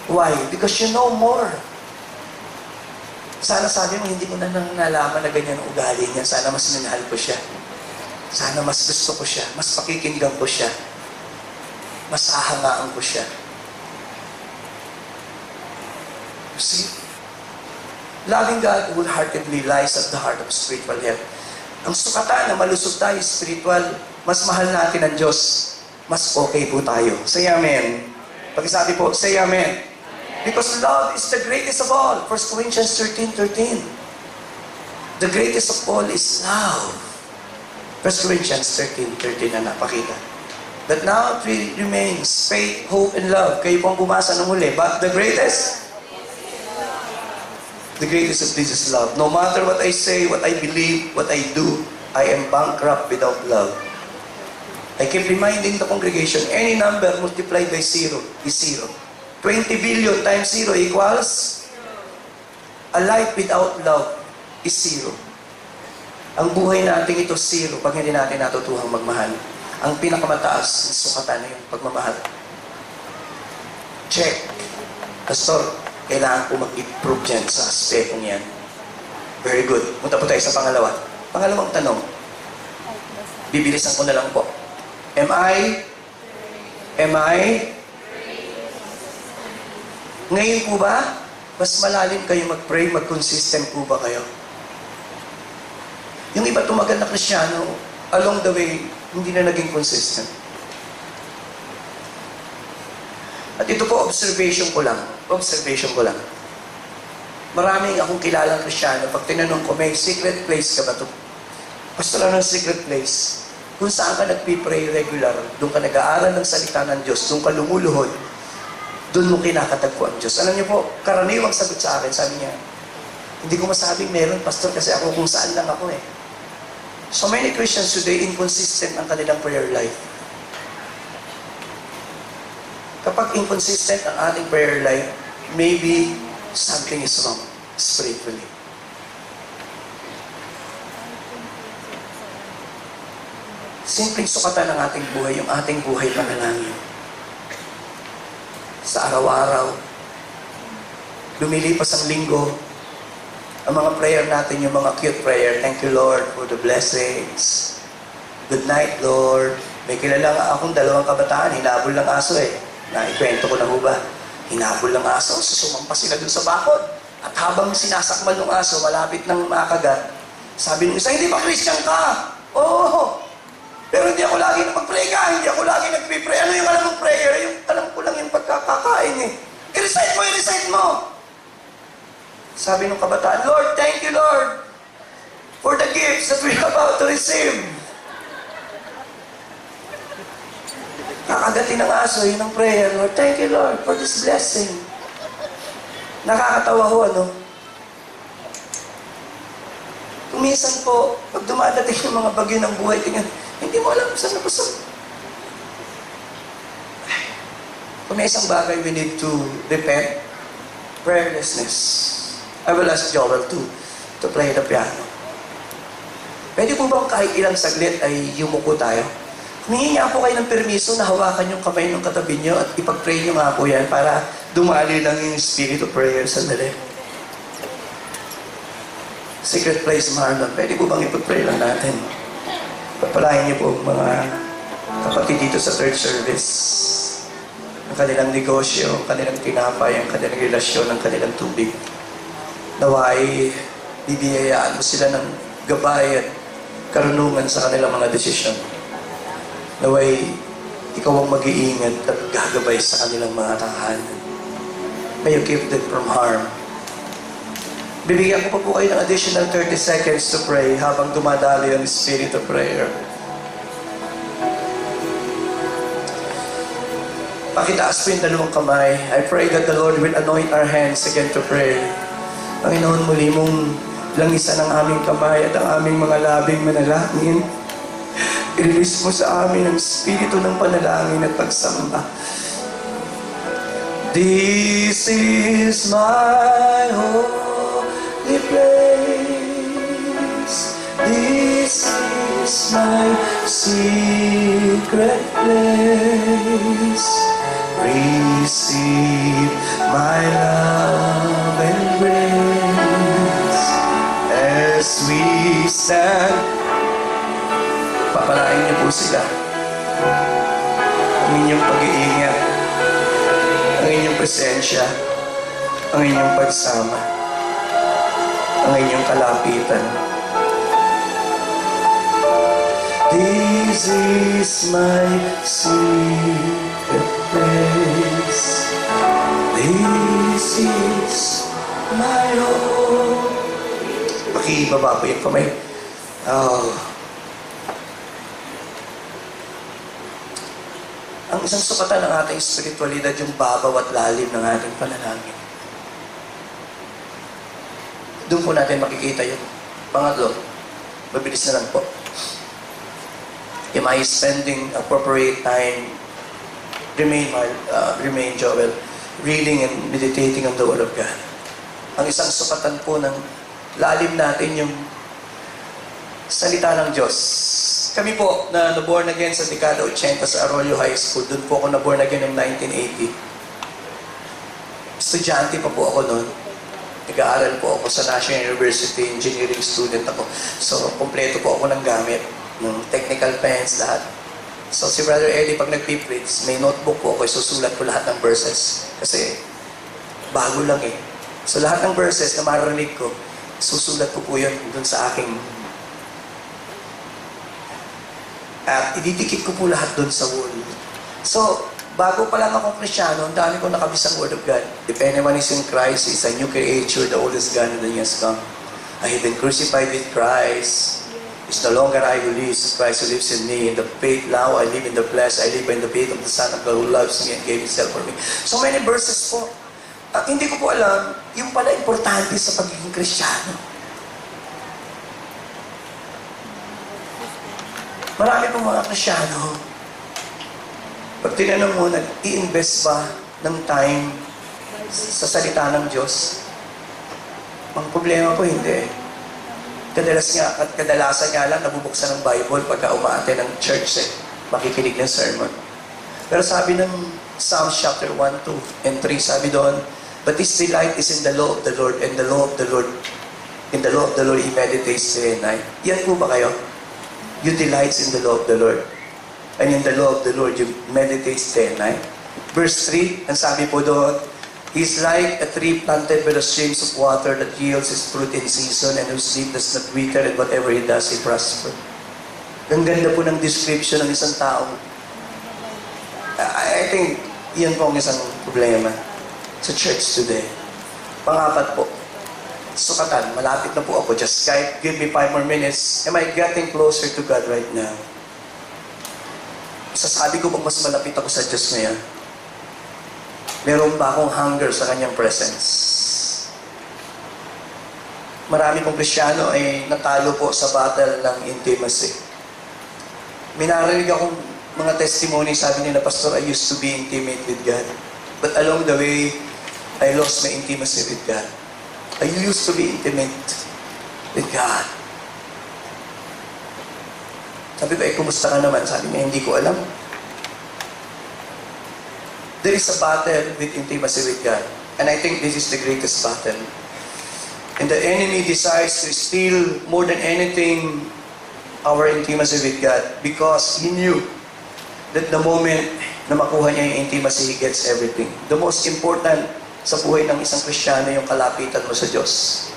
Why? Because you know more. Sana sabi mo, hindi mo na nalaman na ganyan ang ugali niya. Sana mas minahal ko siya. Sana mas gusto ko siya. Mas pakikinggan ko siya. Mas hahangaan ko siya. You see? Loving God wholeheartedly lies at the heart of spiritual health. Ang sukatan na malusog tayo spiritual, mas mahal natin ang Diyos, mas okay po tayo. Say amen. Pag-sabi po, say amen. Because love is the greatest of all. 1 Corinthians 13:13. The greatest of all is love. 1 Corinthians 13:13 na napakita. But now three remains, faith, hope, and love. Kayo pong bumasa ng huli. But the greatest of this is love. No matter what I say, what I believe, what I do, I am bankrupt without love. I keep reminding the congregation, any number multiplied by 0 is 0. 20 billion times 0 equals a life without love is 0. Ang buhay natin ito 0 pag hindi natin natutuhang magmahal. Ang pinakamataas na sukatan na yun, pagmamahal. Check. Pastor, kailangan ko mag-improve dyan sa aspetong yan. Very good. Punta po tayo sa pangalawa. Pangalawang tanong. Bibilisan ko na lang po. Am I? Ngayon po ba, mas malalim kayo mag-pray, mag-consistent po ba kayo? Yung iba tumagal na Kristyano, along the way, hindi na naging consistent. At ito po, observation ko lang. Maraming akong kilalang Kristyano, pag tinanong ko, may secret place ka ba ito? Basta lang ng secret place. Kung saan ka nagpipray regular, doon ka nag-aaral ng salita ng Diyos, doon ka lumuluhod, doon mo kinakatagpo ang Diyos. Alam niyo po, karaniwang sagot sa akin, sabi niya, hindi ko masabing meron, pastor, kasi ako kung saan lang ako eh. So many Christians today, inconsistent ang kanilang prayer life. Kapag inconsistent ang ating prayer life, maybe something is wrong spiritually. Simpleng sukatan ng ating buhay, yung ating buhay panalangin. Sa araw-araw, lumilipas ang linggo, ang mga prayer natin, yung mga cute prayer, thank you Lord for the blessings. Good night Lord. May kilala akong dalawang kabataan, hinabol ng aso eh. Naikwento ko na ho ba? Hinabol ng aso, susumampa sila dun sa bakod. At habang sinasakmal ng aso, malapit ng makagat, sabi ng isa, hindi ba Christian ka? Oo. Pero hindi ako lagi na mag-pray ka, hindi ako lagi nag-pray. Ano yung alam mong prayer? Yung alam ko lang yung pagkakakain eh. I-recite mo! Sabi ng kabataan, Lord, thank you Lord for the gifts that we're about to receive. Nakagatin ng aso, yun ang prayer. Lord, thank you Lord for this blessing. Nakakatawa ho, ano? Kumisan po, pag dumadating yung mga bagyo ng buhay, tingnan, hindi mo alam kung saan napasok. Kung may isang bagay, we need to repent. Prayerlessness. I will ask Joel to play the piano. Pwede po bang kahit ilang saglit ay yumuko tayo? Humingi niya po kayo ng permiso na hawakan yung kamay ng katabi niyo at ipag-pray niyo nga po yan para dumali lang yung spirit of prayer sandali. Secret place, Marlon. Pwede po bang ipag-pray lang natin? Pagpalain niyo po mga kapatid dito sa third service. Ang kanilang negosyo, ang kanilang tinapay, ang kanilang relasyon, ang kanilang tubig. Naway, bibiyayaan mo sila ng gabay at karunungan sa kanilang mga desisyon. Naway, Ikaw ang mag-iingat at gagabay sa kanilang mga tahanan. May you keep them from harm. Bibigyan ko pa po kayo ng additional 30 seconds to pray habang dumadalo yung spirit of prayer. Pakitaas po yung dalawang kamay. I pray that the Lord will anoint our hands again to pray. Panginoon, muli mong langisan ang aming kamay at ang aming mga labing manalangin. I-release mo sa amin ang spirito ng panalangin at pagsamba. This is my holy place. This is my secret place. Receive my love and grace as we stand. Papalain niyo po sila. Ang inyong pag-iingat, ang inyong presensya, ang inyong pagsama, ang inyong kalapitan. This is my secret place. This is my home. Pakibaba po yung kamay. Ang isang sukatan ng ating spiritualidad, yung babaw at lalim ng ating panalangin. Doon po natin makikita yung pangatlo. Mabilis na lang po. Am I spending appropriate time, remain Joel, reading and meditating on the Word of God? Ang isang sukatan po ng lalim natin yung salita ng Diyos. Kami po na naborn again sa dekada 80 sa Arroyo High School. Doon po ako naborn again noong 1980. Estudyante pa po ako noon. Nag-aaral po ako sa National University, engineering student ako. So, kompleto po ako ng gamit, ng technical pens, lahat. So, si Brother Eddie, pag nag-preach, may notebook po ako, susulat ko lahat ng verses. Kasi, bago lang eh. So, lahat ng verses na marinig ko, susulat ko po yun dun sa aking. At ididikit ko po lahat doon sa wall. So, bago pa lang akong Kristyano, ang dami ko nakabisang Word of God. If anyone is in Christ, is a new creature, the old is gone and the new has come. I have been crucified with Christ. It's no longer I who lives, it's Christ who lives in me. In the faith now, I live in the flesh, I live in the faith of the Son of God who loves me and gave Himself for me. So many verses po. At hindi ko po alam, yung pala importante sa pagiging Kristyano. Marami pong mga Kristyano, pag tinanong mo, nag-i-invest ba ng time sa salita ng Diyos? Ang problema po, hindi. Kadalasan nga lang, nabubuksan ng Bible pagka umaate ng church, makikinig ng sermon. Pero sabi ng Psalms chapter 1, 2, and 3, sabi doon, but his delight is in the law of the Lord, and the law of the Lord, in the law of the Lord, he meditates day and night. Yan po ba kayo? You delights in the law of the Lord. And in the law of the Lord, you meditate day and night. Verse 3, ang sabi po doon, he's like a tree planted by the streams of water that yields its fruit in season and whose leaf does not wither, and whatever he does, he prosper. Ang ganda po ng description ng isang taong. I think, yan po ang isang problema sa church today. Pangapat po, sukatan, malapit na po ako. Just Skype, give me 5 more minutes. Am I getting closer to God right now? Sasabi ko bang mas malapit ako sa Diyos ngayon? Meron ba akong hunger sa Kanyang presence? Marami pong Kristyano ay natalo po sa battle ng intimacy. Minarinig akong mga testimony, sabi nila, Pastor, I used to be intimate with God. But along the way, I lost my intimacy with God. I used to be intimate with God. Sabi ko, kumusta ka naman? Sabi niya, hindi ko alam. There is a battle with intimacy with God. And I think this is the greatest battle. And the enemy desires to steal more than anything our intimacy with God because he knew that the moment na makuha niya yung intimacy, he gets everything. The most important sa buhay ng isang Kristiyano yung kalapitan mo sa Diyos.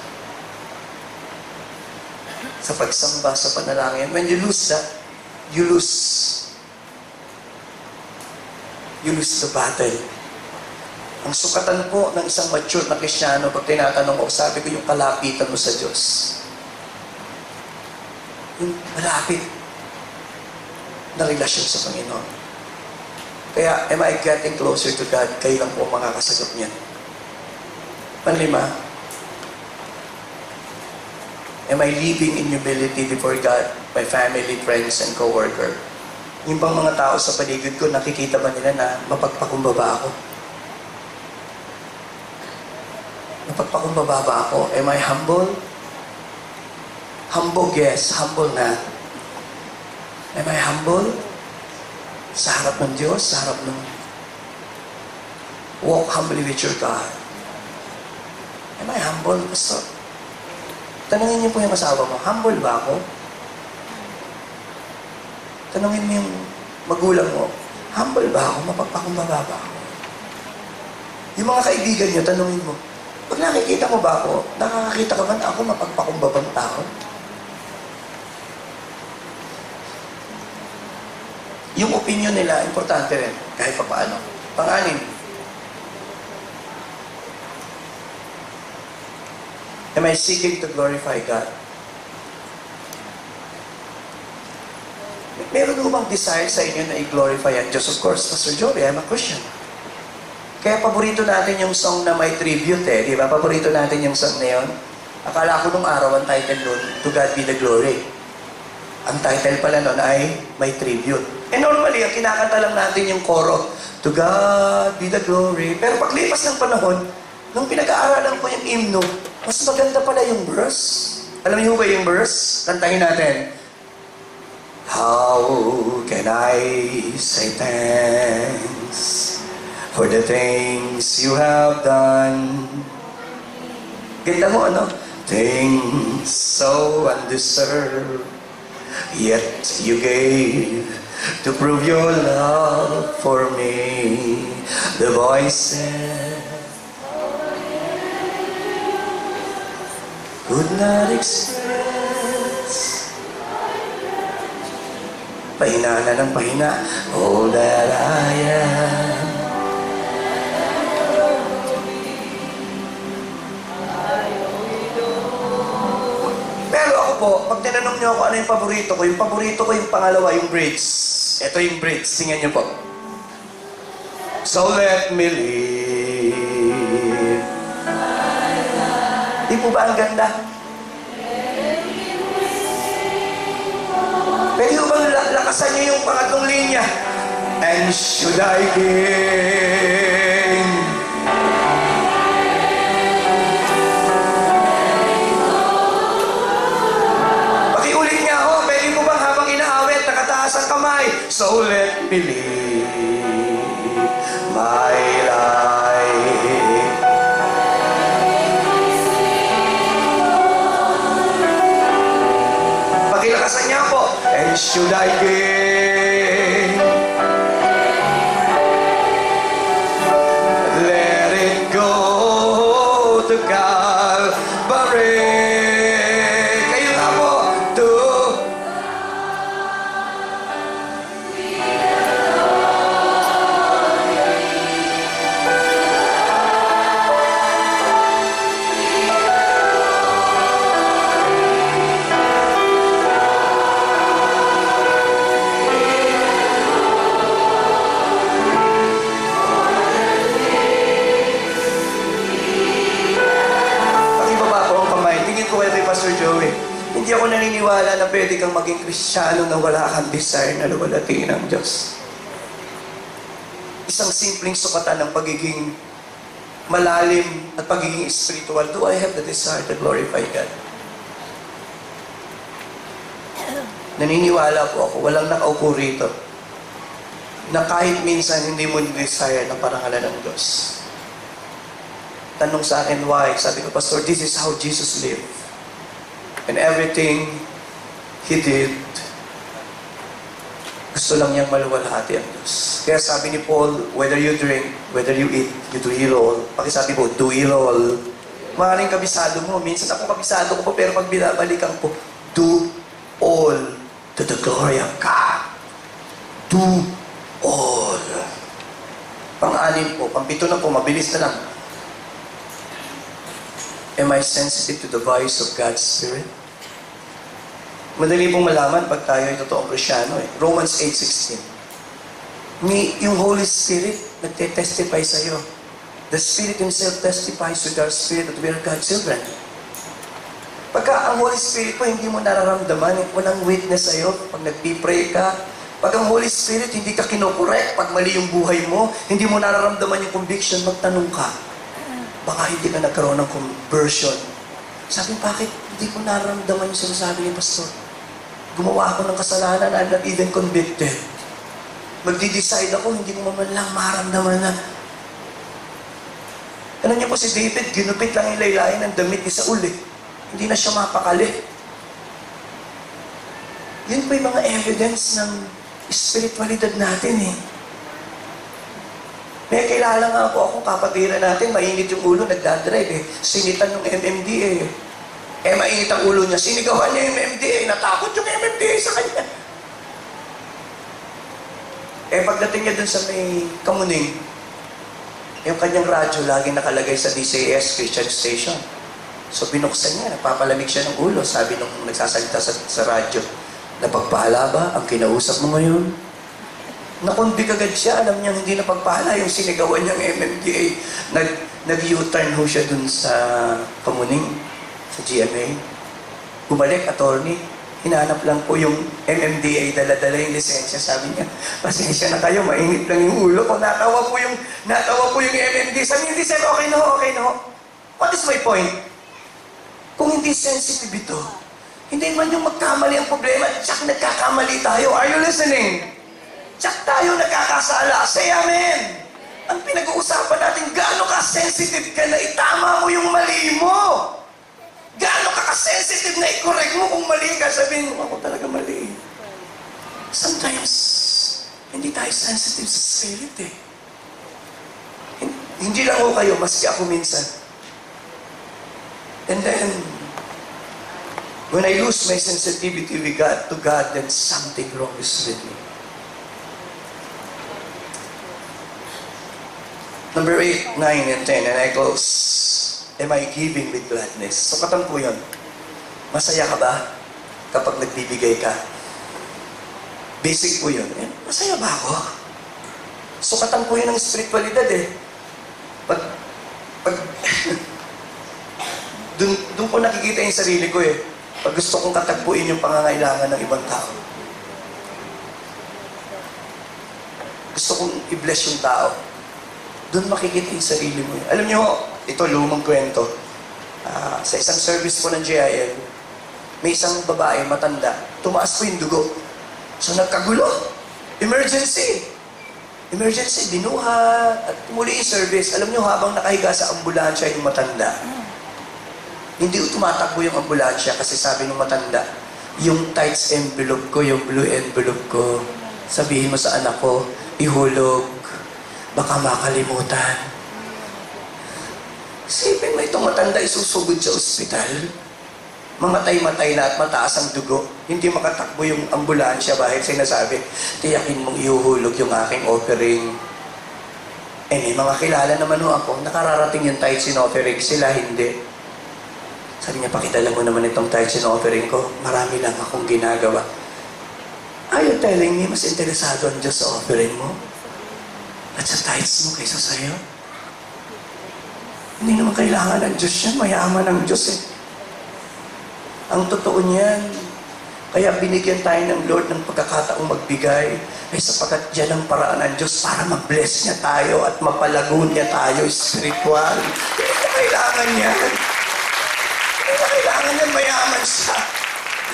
Sa pagsamba, sa panalangin. When you lose that, you lose you lose the battle. Ang sukatan po ng isang mature na Kristiyano, pag tinatanong ko, sabi ko yung kalapitan mo sa Diyos. Yung malapit na relasyon sa Panginoon. Kaya, am I getting closer to God? Kayo lang po makakasagot niyan. Panlima, am I living in humility before God, my family, friends, and co-worker? Yung bang mga tao sa paligid ko, nakikita ba nila na mapagpakumbaba ako? Mapagpakumbaba ba ako? Am I humble? Humble, yes. Humble na. Am I humble? Sa harap ng Diyos, sa harap ng... Walk humbly with your God. Am I humble? Pastor, tanungin niyo po yung asawa mo, humble ba ako? Tanungin mo yung magulang mo, humble ba ako? Mapagpakumbaba ba ako? Yung mga kaibigan niyo, tanungin mo, pag nakikita mo ba ako, nakakakita ka ba na ako mapagpakumbabang tao? Yung opinion nila, importante rin, kahit pa paano. Pang-anim, am I seeking to glorify God? Meron mo bang desire sa inyo na i-glorify ang Diyos? Of course, Pastor Joey, I'm a Christian. Kaya paborito natin yung song na may tribute eh, di ba? Paborito natin yung song na yun. Akala ko nung araw ang title nun, To God Be the Glory. Ang title pala nun ay may tribute. And normally, ang kinakanta lang natin yung koro, To God Be the Glory. Pero paglipas ng panahon, nung pinag-aaralan ko yung hymno, mas maganda pala yung verse. Alam niyo ba yung verse? Kantahin natin. How can I say thanks for the things you have done? Ganda mo, ano? Things so undeserved, yet you gave to prove your love for me. The voices could not express. Pahina na ng pahina, all that I am. Pero ako po, pag tinanong niyo ako ano yung paborito ko yung pangalawa, yung bridge. Ito yung bridge, tingnan niyo po. So let me live. Di po ba ang ganda? Pwede mo bang lakasan niyo yung pangatlong linya? And should I gain? Pakiulit niya ako, pwede mo bang habang inaawit, nakataas ang kamay? So let me live my life. Pakilakasan niya po. And should I gain? Let it go to Calvary. Kayo nga po. To Pastor Joey, hindi ako naniniwala na pwede kang maging Kristiyano na wala kang desire na luwalhatiin ng Diyos. Isang simpleng sukatan ng pagiging malalim at pagiging spiritual. Do I have the desire to glorify God? Naniniwala po ako, walang nakaupo rito, na kahit minsan hindi mo desire na parangalan ng Diyos. Tanong sa akin, why? Sabi ko, Pastor, this is how Jesus lived. And everything He did, gusto lang niyang maluwalhati ang Diyos. Kaya sabi ni Paul, whether you drink, whether you eat, you do it all. Pakisabi po, do it all. Maraming kabisado mo. Minsan ako kabisado ko po, pero pag binabalikan ko, do all to the glory of God. Do all. pang-anim po, pang-pito na po, mabilis na lang. Am I sensitive to the voice of God's Spirit? Madali pong malaman pag tayo ay totoong Kristyano eh. Romans 8:16. Yung Holy Spirit nagte-testify sa'yo. The Spirit Himself testifies with our spirit that we are God's children. Pagka ang Holy Spirit po hindi mo nararamdaman, walang witness sa'yo, pag nagpipray ka, pag ang Holy Spirit hindi ka kinokorek, pag mali yung buhay mo, hindi mo nararamdaman yung conviction, magtanong ka. Baka hindi ka nagkaroon ng conversion. Sabi, bakit hindi ko nararamdaman yung sinasabi ni Pastor? Gumawa ako ng kasalanan, I'm not even convicted. Magdi-decide ako, hindi ko man lang maramdaman na. Ano niyo po si David, ginupit lang yung laylayan ng damit ni Saul eh. Hindi na siya mapakali. Yun po yung mga evidence ng spiritualidad natin eh. May kilala nga po akong kapatira natin, mainit yung ulo, nagdadrive eh. Sinitan ng MMDA eh. Mainit ang ulo niya, sinigawan niya yung MMDA, natakot yung MMDA sa kanya. Pagdating niya dun sa may Kamuning, yung kanyang radyo lagi nakalagay sa DCAS Christian Station. So binuksan niya, nagpapalamig siya ng ulo. Sabi nung nagsasalita sa radyo, napagpala ba ang kinausap mo ngayon? Nakunbig agad siya, alam niya hindi napagpala yung sinigawan niyang MMDA. Nag-U-turn ho siya dun sa Kamuning, sa GMA. Bumalik, attorney. Hinanap lang po yung MMDA, dala-dala yung lisensya. Sabi niya, pasensya na kayo, mainit lang yung ulo ko. Natawa po yung MMDA. Sabi niya, sir, okay na ho. What is my point? Kung hindi sensitive ito, hindi man yung magkamali ang problema, tsak nagkakamali tayo. Are you listening? Tsak tayo nagkakasala. Say amen! Ang pinag-uusapan natin, gaano ka-sensitive ka na itama mo yung mali mo? Gaano ka-sensitive na i-correct mo kung mali ka? Sabihin mo, ako talaga mali. Sometimes, hindi tayo sensitive sa spirit eh. Hindi lang ako kayo, maski ako minsan. And then, when I lose my sensitivity to God, then something wrong is with me. Number 8, 9, and 10, and I close. Am I giving with gladness? Sukatan po yun. Masaya ka ba kapag nagbibigay ka? Basic po yun. Masaya ba ako? Sukatan po yun ng spiritualidad eh. Pag Doon ko nakikita yung sarili ko eh. Pag gusto kong katagpuin yung pangangailangan ng ibang tao. Gusto kong i-bless yung tao. Doon makikita yung sarili mo eh. Alam niyo, ito lumang kwento. Sa isang service po ng JIL, may isang babae matanda. Tumaas po yung dugo. So nagkagulo. Emergency, dinuha. At muli yung service. Alam niyo, habang nakahiga sa ambulansya yung matanda, hindi tumatakbo yung ambulansya kasi sabi ng matanda, yung tights envelope ko, yung blue envelope ko, sabihin mo sa anak ko, ihulog, baka makalimutan. Isipin mo itong matanda isusugod sa ospital. Mamatay-matay na at mataas ang dugo. Hindi makatakbo yung ambulansya bahit sinasabi, tiyakin mong ihuhulog yung aking offering. May mga kilala naman ho ako, nakararating yung tights in offering, sila hindi. Sabi niya, pakidala mo naman itong tithes in offering ko. Marami lang akong ginagawa. Are you telling me mas interesado ang Diyos sa offering mo? At sa tithes mo kaysa sa'yo? Hindi naman kailangan ng Diyos yan. Mayaman ng Diyos eh. Ang totoo niyan, kaya binigyan tayo ng Lord ng pagkakataong magbigay ay sapagkat dyan ang paraan ng Diyos para mag-bless niya tayo at mapalago niya tayo spiritual. Hindi na kailangan yan. Kailangan niya mayaman siya.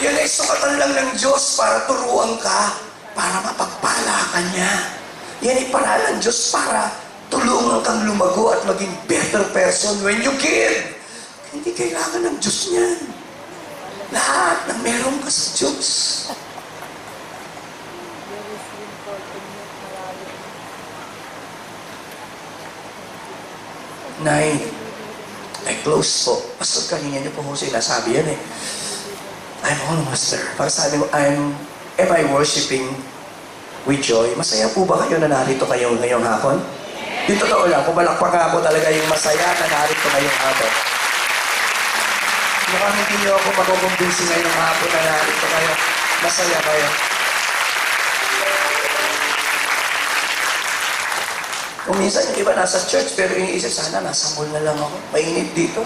Yan ay sukatan lang ng Diyos para turuan ka, para mapagpala ka niya. Yan ay paraan ng Diyos para tulungan kang lumago at maging better person when you give. Hindi kailangan ng Diyos niyan. Lahat ng meron ka sa Diyos. Nine. I close po. Pastor, kanina niyo po kung sinasabi yan eh. I'm almost there. Para sabi mo, am I worshiping with joy? Masaya po ba kayo na narito kayo ngayong hapon? Yung totoo lang, pumalakpak nga po talaga yung masaya na narito ngayong hapon. Mukhang hindi niyo ako makukumbinsi ngayong hapon na narito kayo. Masaya kayo. Kung minsan yung iba nasa church, pero iniisip, sana nasa mall na lang ako. Mainit dito.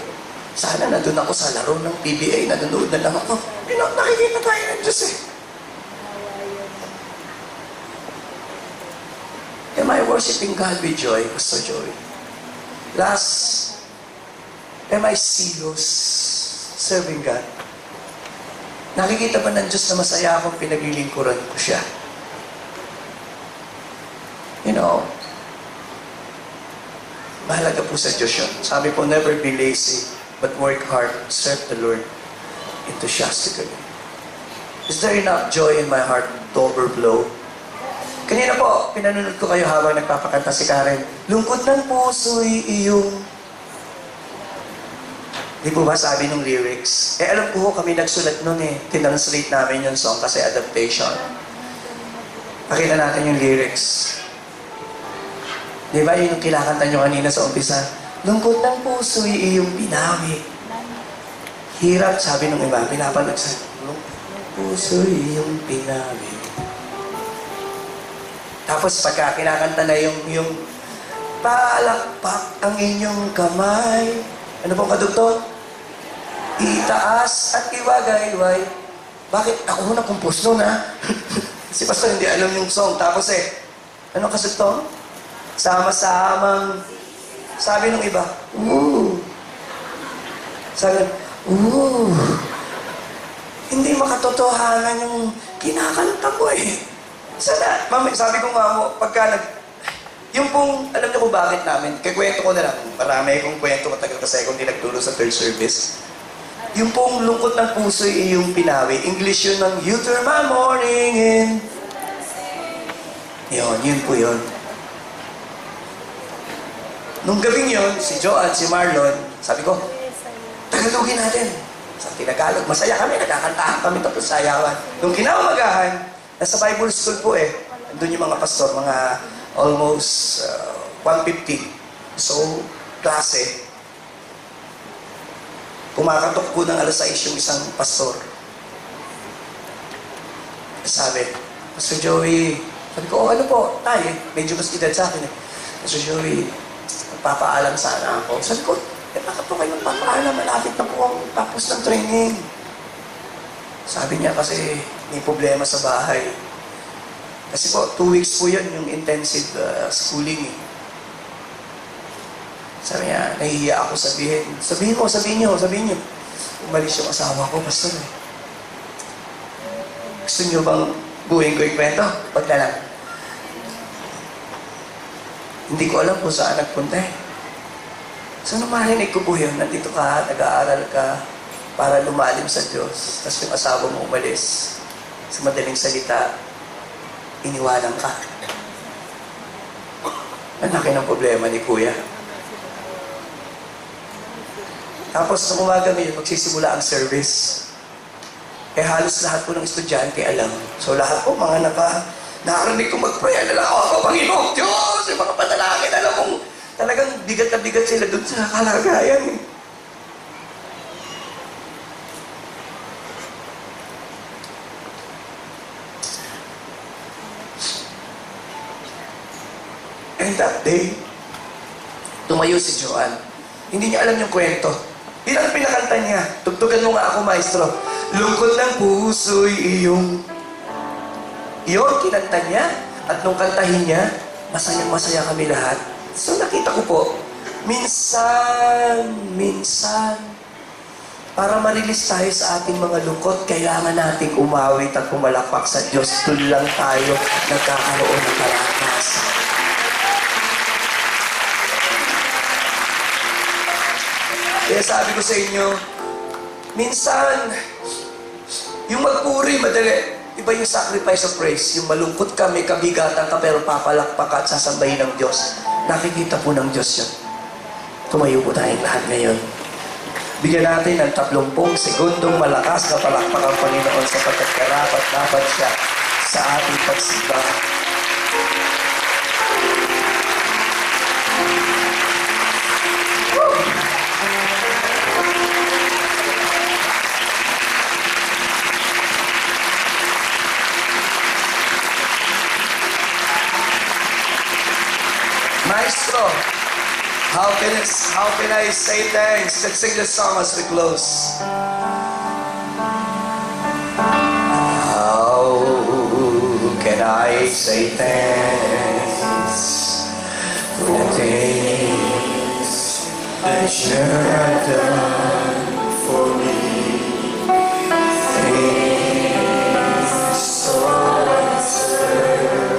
Sana nandun ako sa laro ng PBA, nanonood na lang ako. Nakikita tayo ng Diyos eh. Am I worshiping God with joy? Gusto joy. Last, am I serious serving God? Nakikita ba ng Diyos na masaya akong pinaglilingkuran ko siya? You know, mahalaga po sa Diyos yun. Sabi po, never be lazy, but work hard, serve the Lord enthusiastically. Is there enough joy in my heart to overflow? Kanina po, pinanunod ko kayo habang nagpapakanta si Karen. Lungkot ng puso'y iyong... Di po ba sabi ng lyrics? Alam ko kami nagsulat nun eh. Tinranslate namin yung song kasi adaptation. Pakita natin yung lyrics. Di ba yun yung kinakanta nyo kanina sa umpisa? Lungkot ng puso'y iyong binawi. Hirap, sabi nung iba, pinapanagsan. Lungkot ng puso'y iyong binawi. Tapos pagka kinakanta na yung palakpak ang inyong kamay. Ano pong kadugtong? Itaas at iwagayway. Bakit? Ako na compose nun ha? Si Pastor hindi alam yung song. Tapos ano kasugtong? Sama-samang, sabi nung iba, sabi, hindi makatotohanan yung kinakanta ko eh. Sana, sabi ko nga mo, yung pong, alam niyo kung bakit namin, kikwento ko na lang, marami akong kwento matagal kasi kung di nagtulo sa third service. Yung pong lungkot ng puso yung pinawi, English yun ng, you turn my morning in. Yun po yun. Nung gabing yun, si Joanne, si Marlon, sabi ko, Tagalogin natin. Sa Tinagalog, masaya kami, nagkakantahan kami tapos sayawan. Nung kinamagahan, nasa Bible school po andun yung mga pastor, mga almost 150. So, klase. Kumakatok po ng alas 6 yung isang pastor. Sabi, Pastor Joey, sabi ko, ano po, tayo, medyo mas edad sa akin Pastor Joey, magpapaalam sana ako. Sabi ko, bakit po kayo magpapaalam? Malapit na po ang tapos ng training. Sabi niya kasi may problema sa bahay. Kasi po, 2 weeks po yun yung intensive schooling eh. Sabi niya, nahihiya ako sabihin. Sabihin niyo. Umalis yung asawa ko, Pastor eh. Gusto niyo bang buuin ko yung kwento? Wag na lang. Hindi ko alam kung saan nagpunta eh. So nung marinig ko po yun, nandito ka, nag-aaral ka, para lumalim sa Diyos. Tapos yung asawa mo umalis. Sa madaling salita, iniwanan ka. Ang laki ng problema ni Kuya. Tapos nung umaga ngayon, magsisimula ang service. Halos lahat po ng estudyante alam. So lahat po, mga nakarinig ko mag-pray, alam ako, Panginoon, Diyos, yung mga panalangin, alam mong talagang bigat na bigat sila doon sa kalagayan eh. And that day, tumayo si Joanne. Hindi niya alam yung kwento. Yun ang pinakanta niya. Tugtugan mo nga ako, maestro. Lungkot ng puso'y iyong... Yun, kinanta niya. At nung kantahin niya, masayang-masaya kami lahat. So nakita ko po, minsan, para marilis tayo sa ating mga lungkot, kailangan nating umawit at pumalakpak sa Diyos. Doon lang tayo nagkakaroon ng kalakas. Kaya sabi ko sa inyo, minsan, yung magpuri, madali. Iba yung sacrifice of praise. Yung malungkot ka, may kabigatan ka, pero papalakpak ka at sasambahin ng Diyos. Nakikita po ng Diyos yun. Tumayo po tayong lahat ngayon. Bigyan natin ng 30 segundong malakas na palakpak ang Panginoon sapagkat karapat-dapat siya sa ating pagsimba. How can I say thanks? Let's sing the song as we close. How can I say thanks for the things that you have done for me? Things so absurd,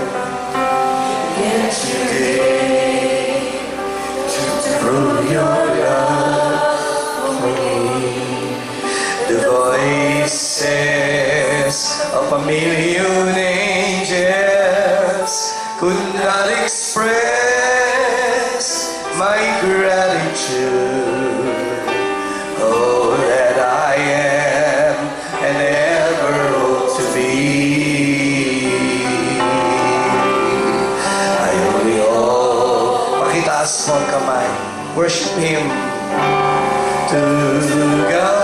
yet you gave to prove your love for me. The voices of a million angels could not express my gratitude. Oh, that I am and ever hope to be. I only owe. Pakitaas mo ang kamay. Worship Him. To God.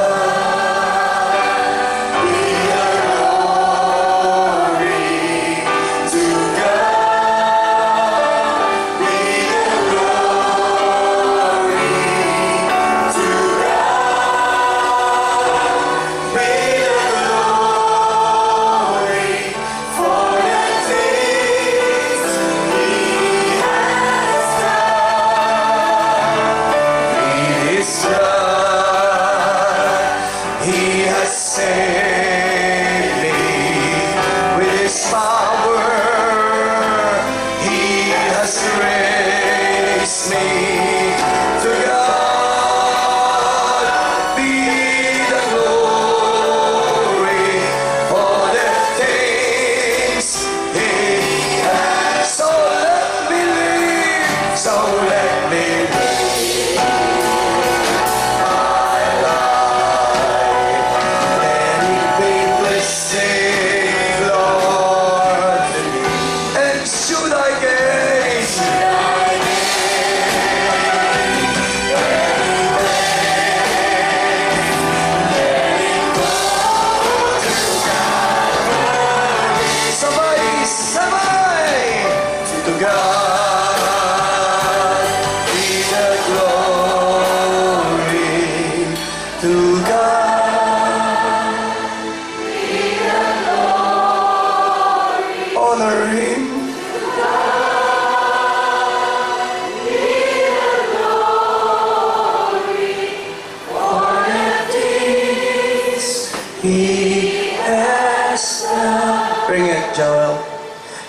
He has done. Bring it, Joel.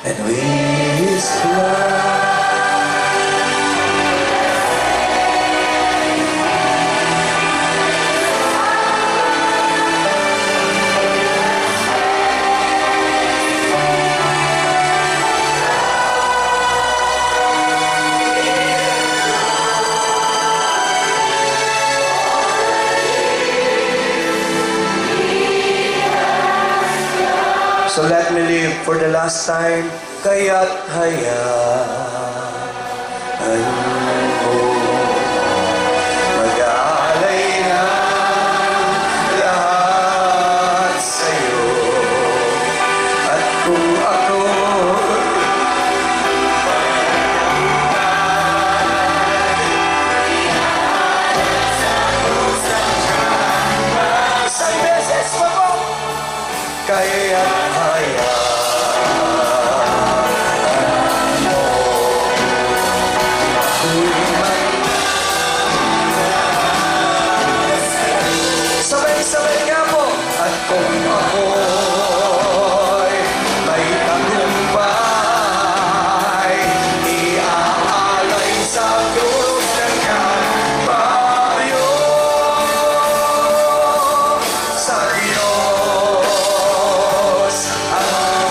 And with His blood. So let me live for the last time, kaya't hayaan mo. Mag-aalay na lahat sa'yo. At kung ako isang beses pa po, kaya't sabay-sabay nga po. At kung ako'y may tagumpay, iaalay sa krus ng Kalbaryo. Sa Diyos ang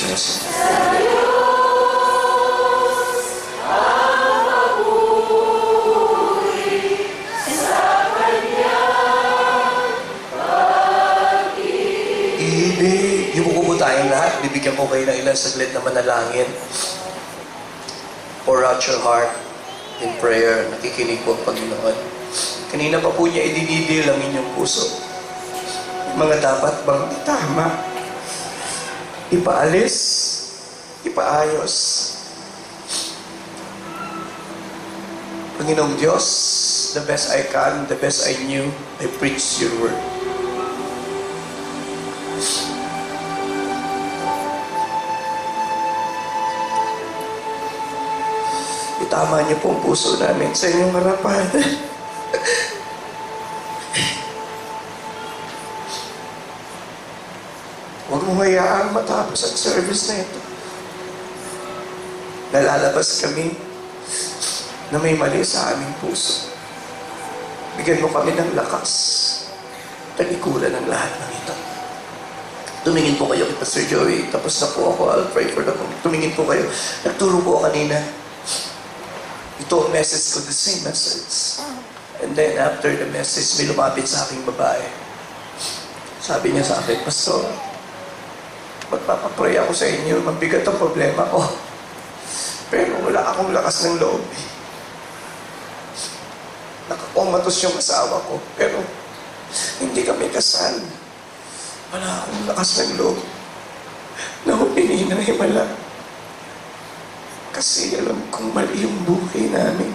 Jesus. Ibig. Yumuko po tayong lahat. Bibigyan ko kayo ng ilang saglit na manalangin. Pour out your heart in prayer. Nakikinig po ang Panginoon. Kanina pa po niya idinidil ang inyong puso. Mga dapat bang itama, ipaalis, ipaayos. Panginoong Diyos, the best I can, the best I knew, I preach your word. Itama niyo po ang puso namin sa inyong harapan. Huwag mo hayaang matapos ang service na ito. Nalalabas kami na may mali sa aming puso. Bigyan mo kami ng lakas. Talikuran ang lahat ng ito. Tumingin po kayo kay Pastor Joey. Tapos na po ako. I'll pray for the moment. Tumingin po kayo. Nagturo po kanina. Ito ang message ko, the same message. And then after the message, may lumapit sa aking babae. Sabi niya sa akin, Pastor, magpapapray ako sa inyo, mabigat ang problema ko. Pero wala akong lakas ng loob. Nakakomatos yung asawa ko, pero hindi kami kasal. Wala akong lakas ng loob na humingi ng himala. Kasi alam kong mali yung buhay namin.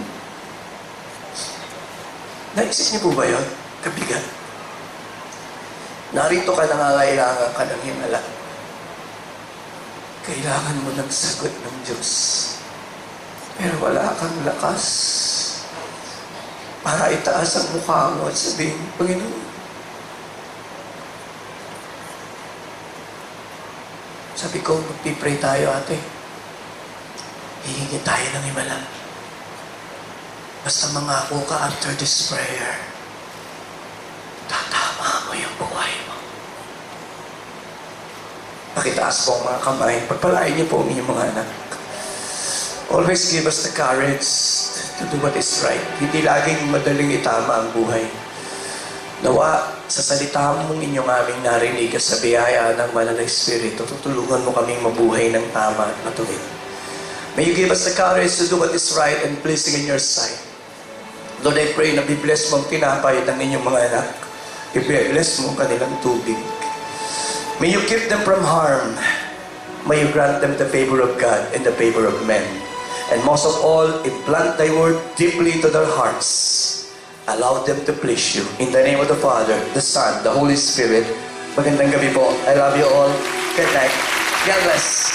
Naisip niyo po ba yun? Kabigat. Narito ka, nangangailangan ka ng himala. Kailangan mo ng sagot ng Diyos. Pero wala kang lakas para itaas ang mukha mo at sabihin, Panginoon, sabi ko, magpipray tayo, ate. Hihingi tayo ng himala. Basta mangako ka after this prayer, tatama mo yung buhay mo. Pakitaas po ang mga kamay. Pagpalain niyo po ang inyong mga anak. Always give us the courage to do what is right. Hindi laging madaling itama ang buhay. Nawa, sa salita mong inyong aming narinig sa biyaya ng Banal na Espiritu, tutulungan mo kaming mabuhay ng tama at matuwid. May you give us the courage to do what is right and pleasing in your sight. Lord, I pray na bibless mo ang tinapay ng inyong mga anak. I-bless mo ang kanilang tubig. May you keep them from harm. May you grant them the favor of God and the favor of men. And most of all, implant thy word deeply into their hearts. Allow them to please you. In the name of the Father, the Son, the Holy Spirit. Magandang gabi po. I love you all. Good night. God bless.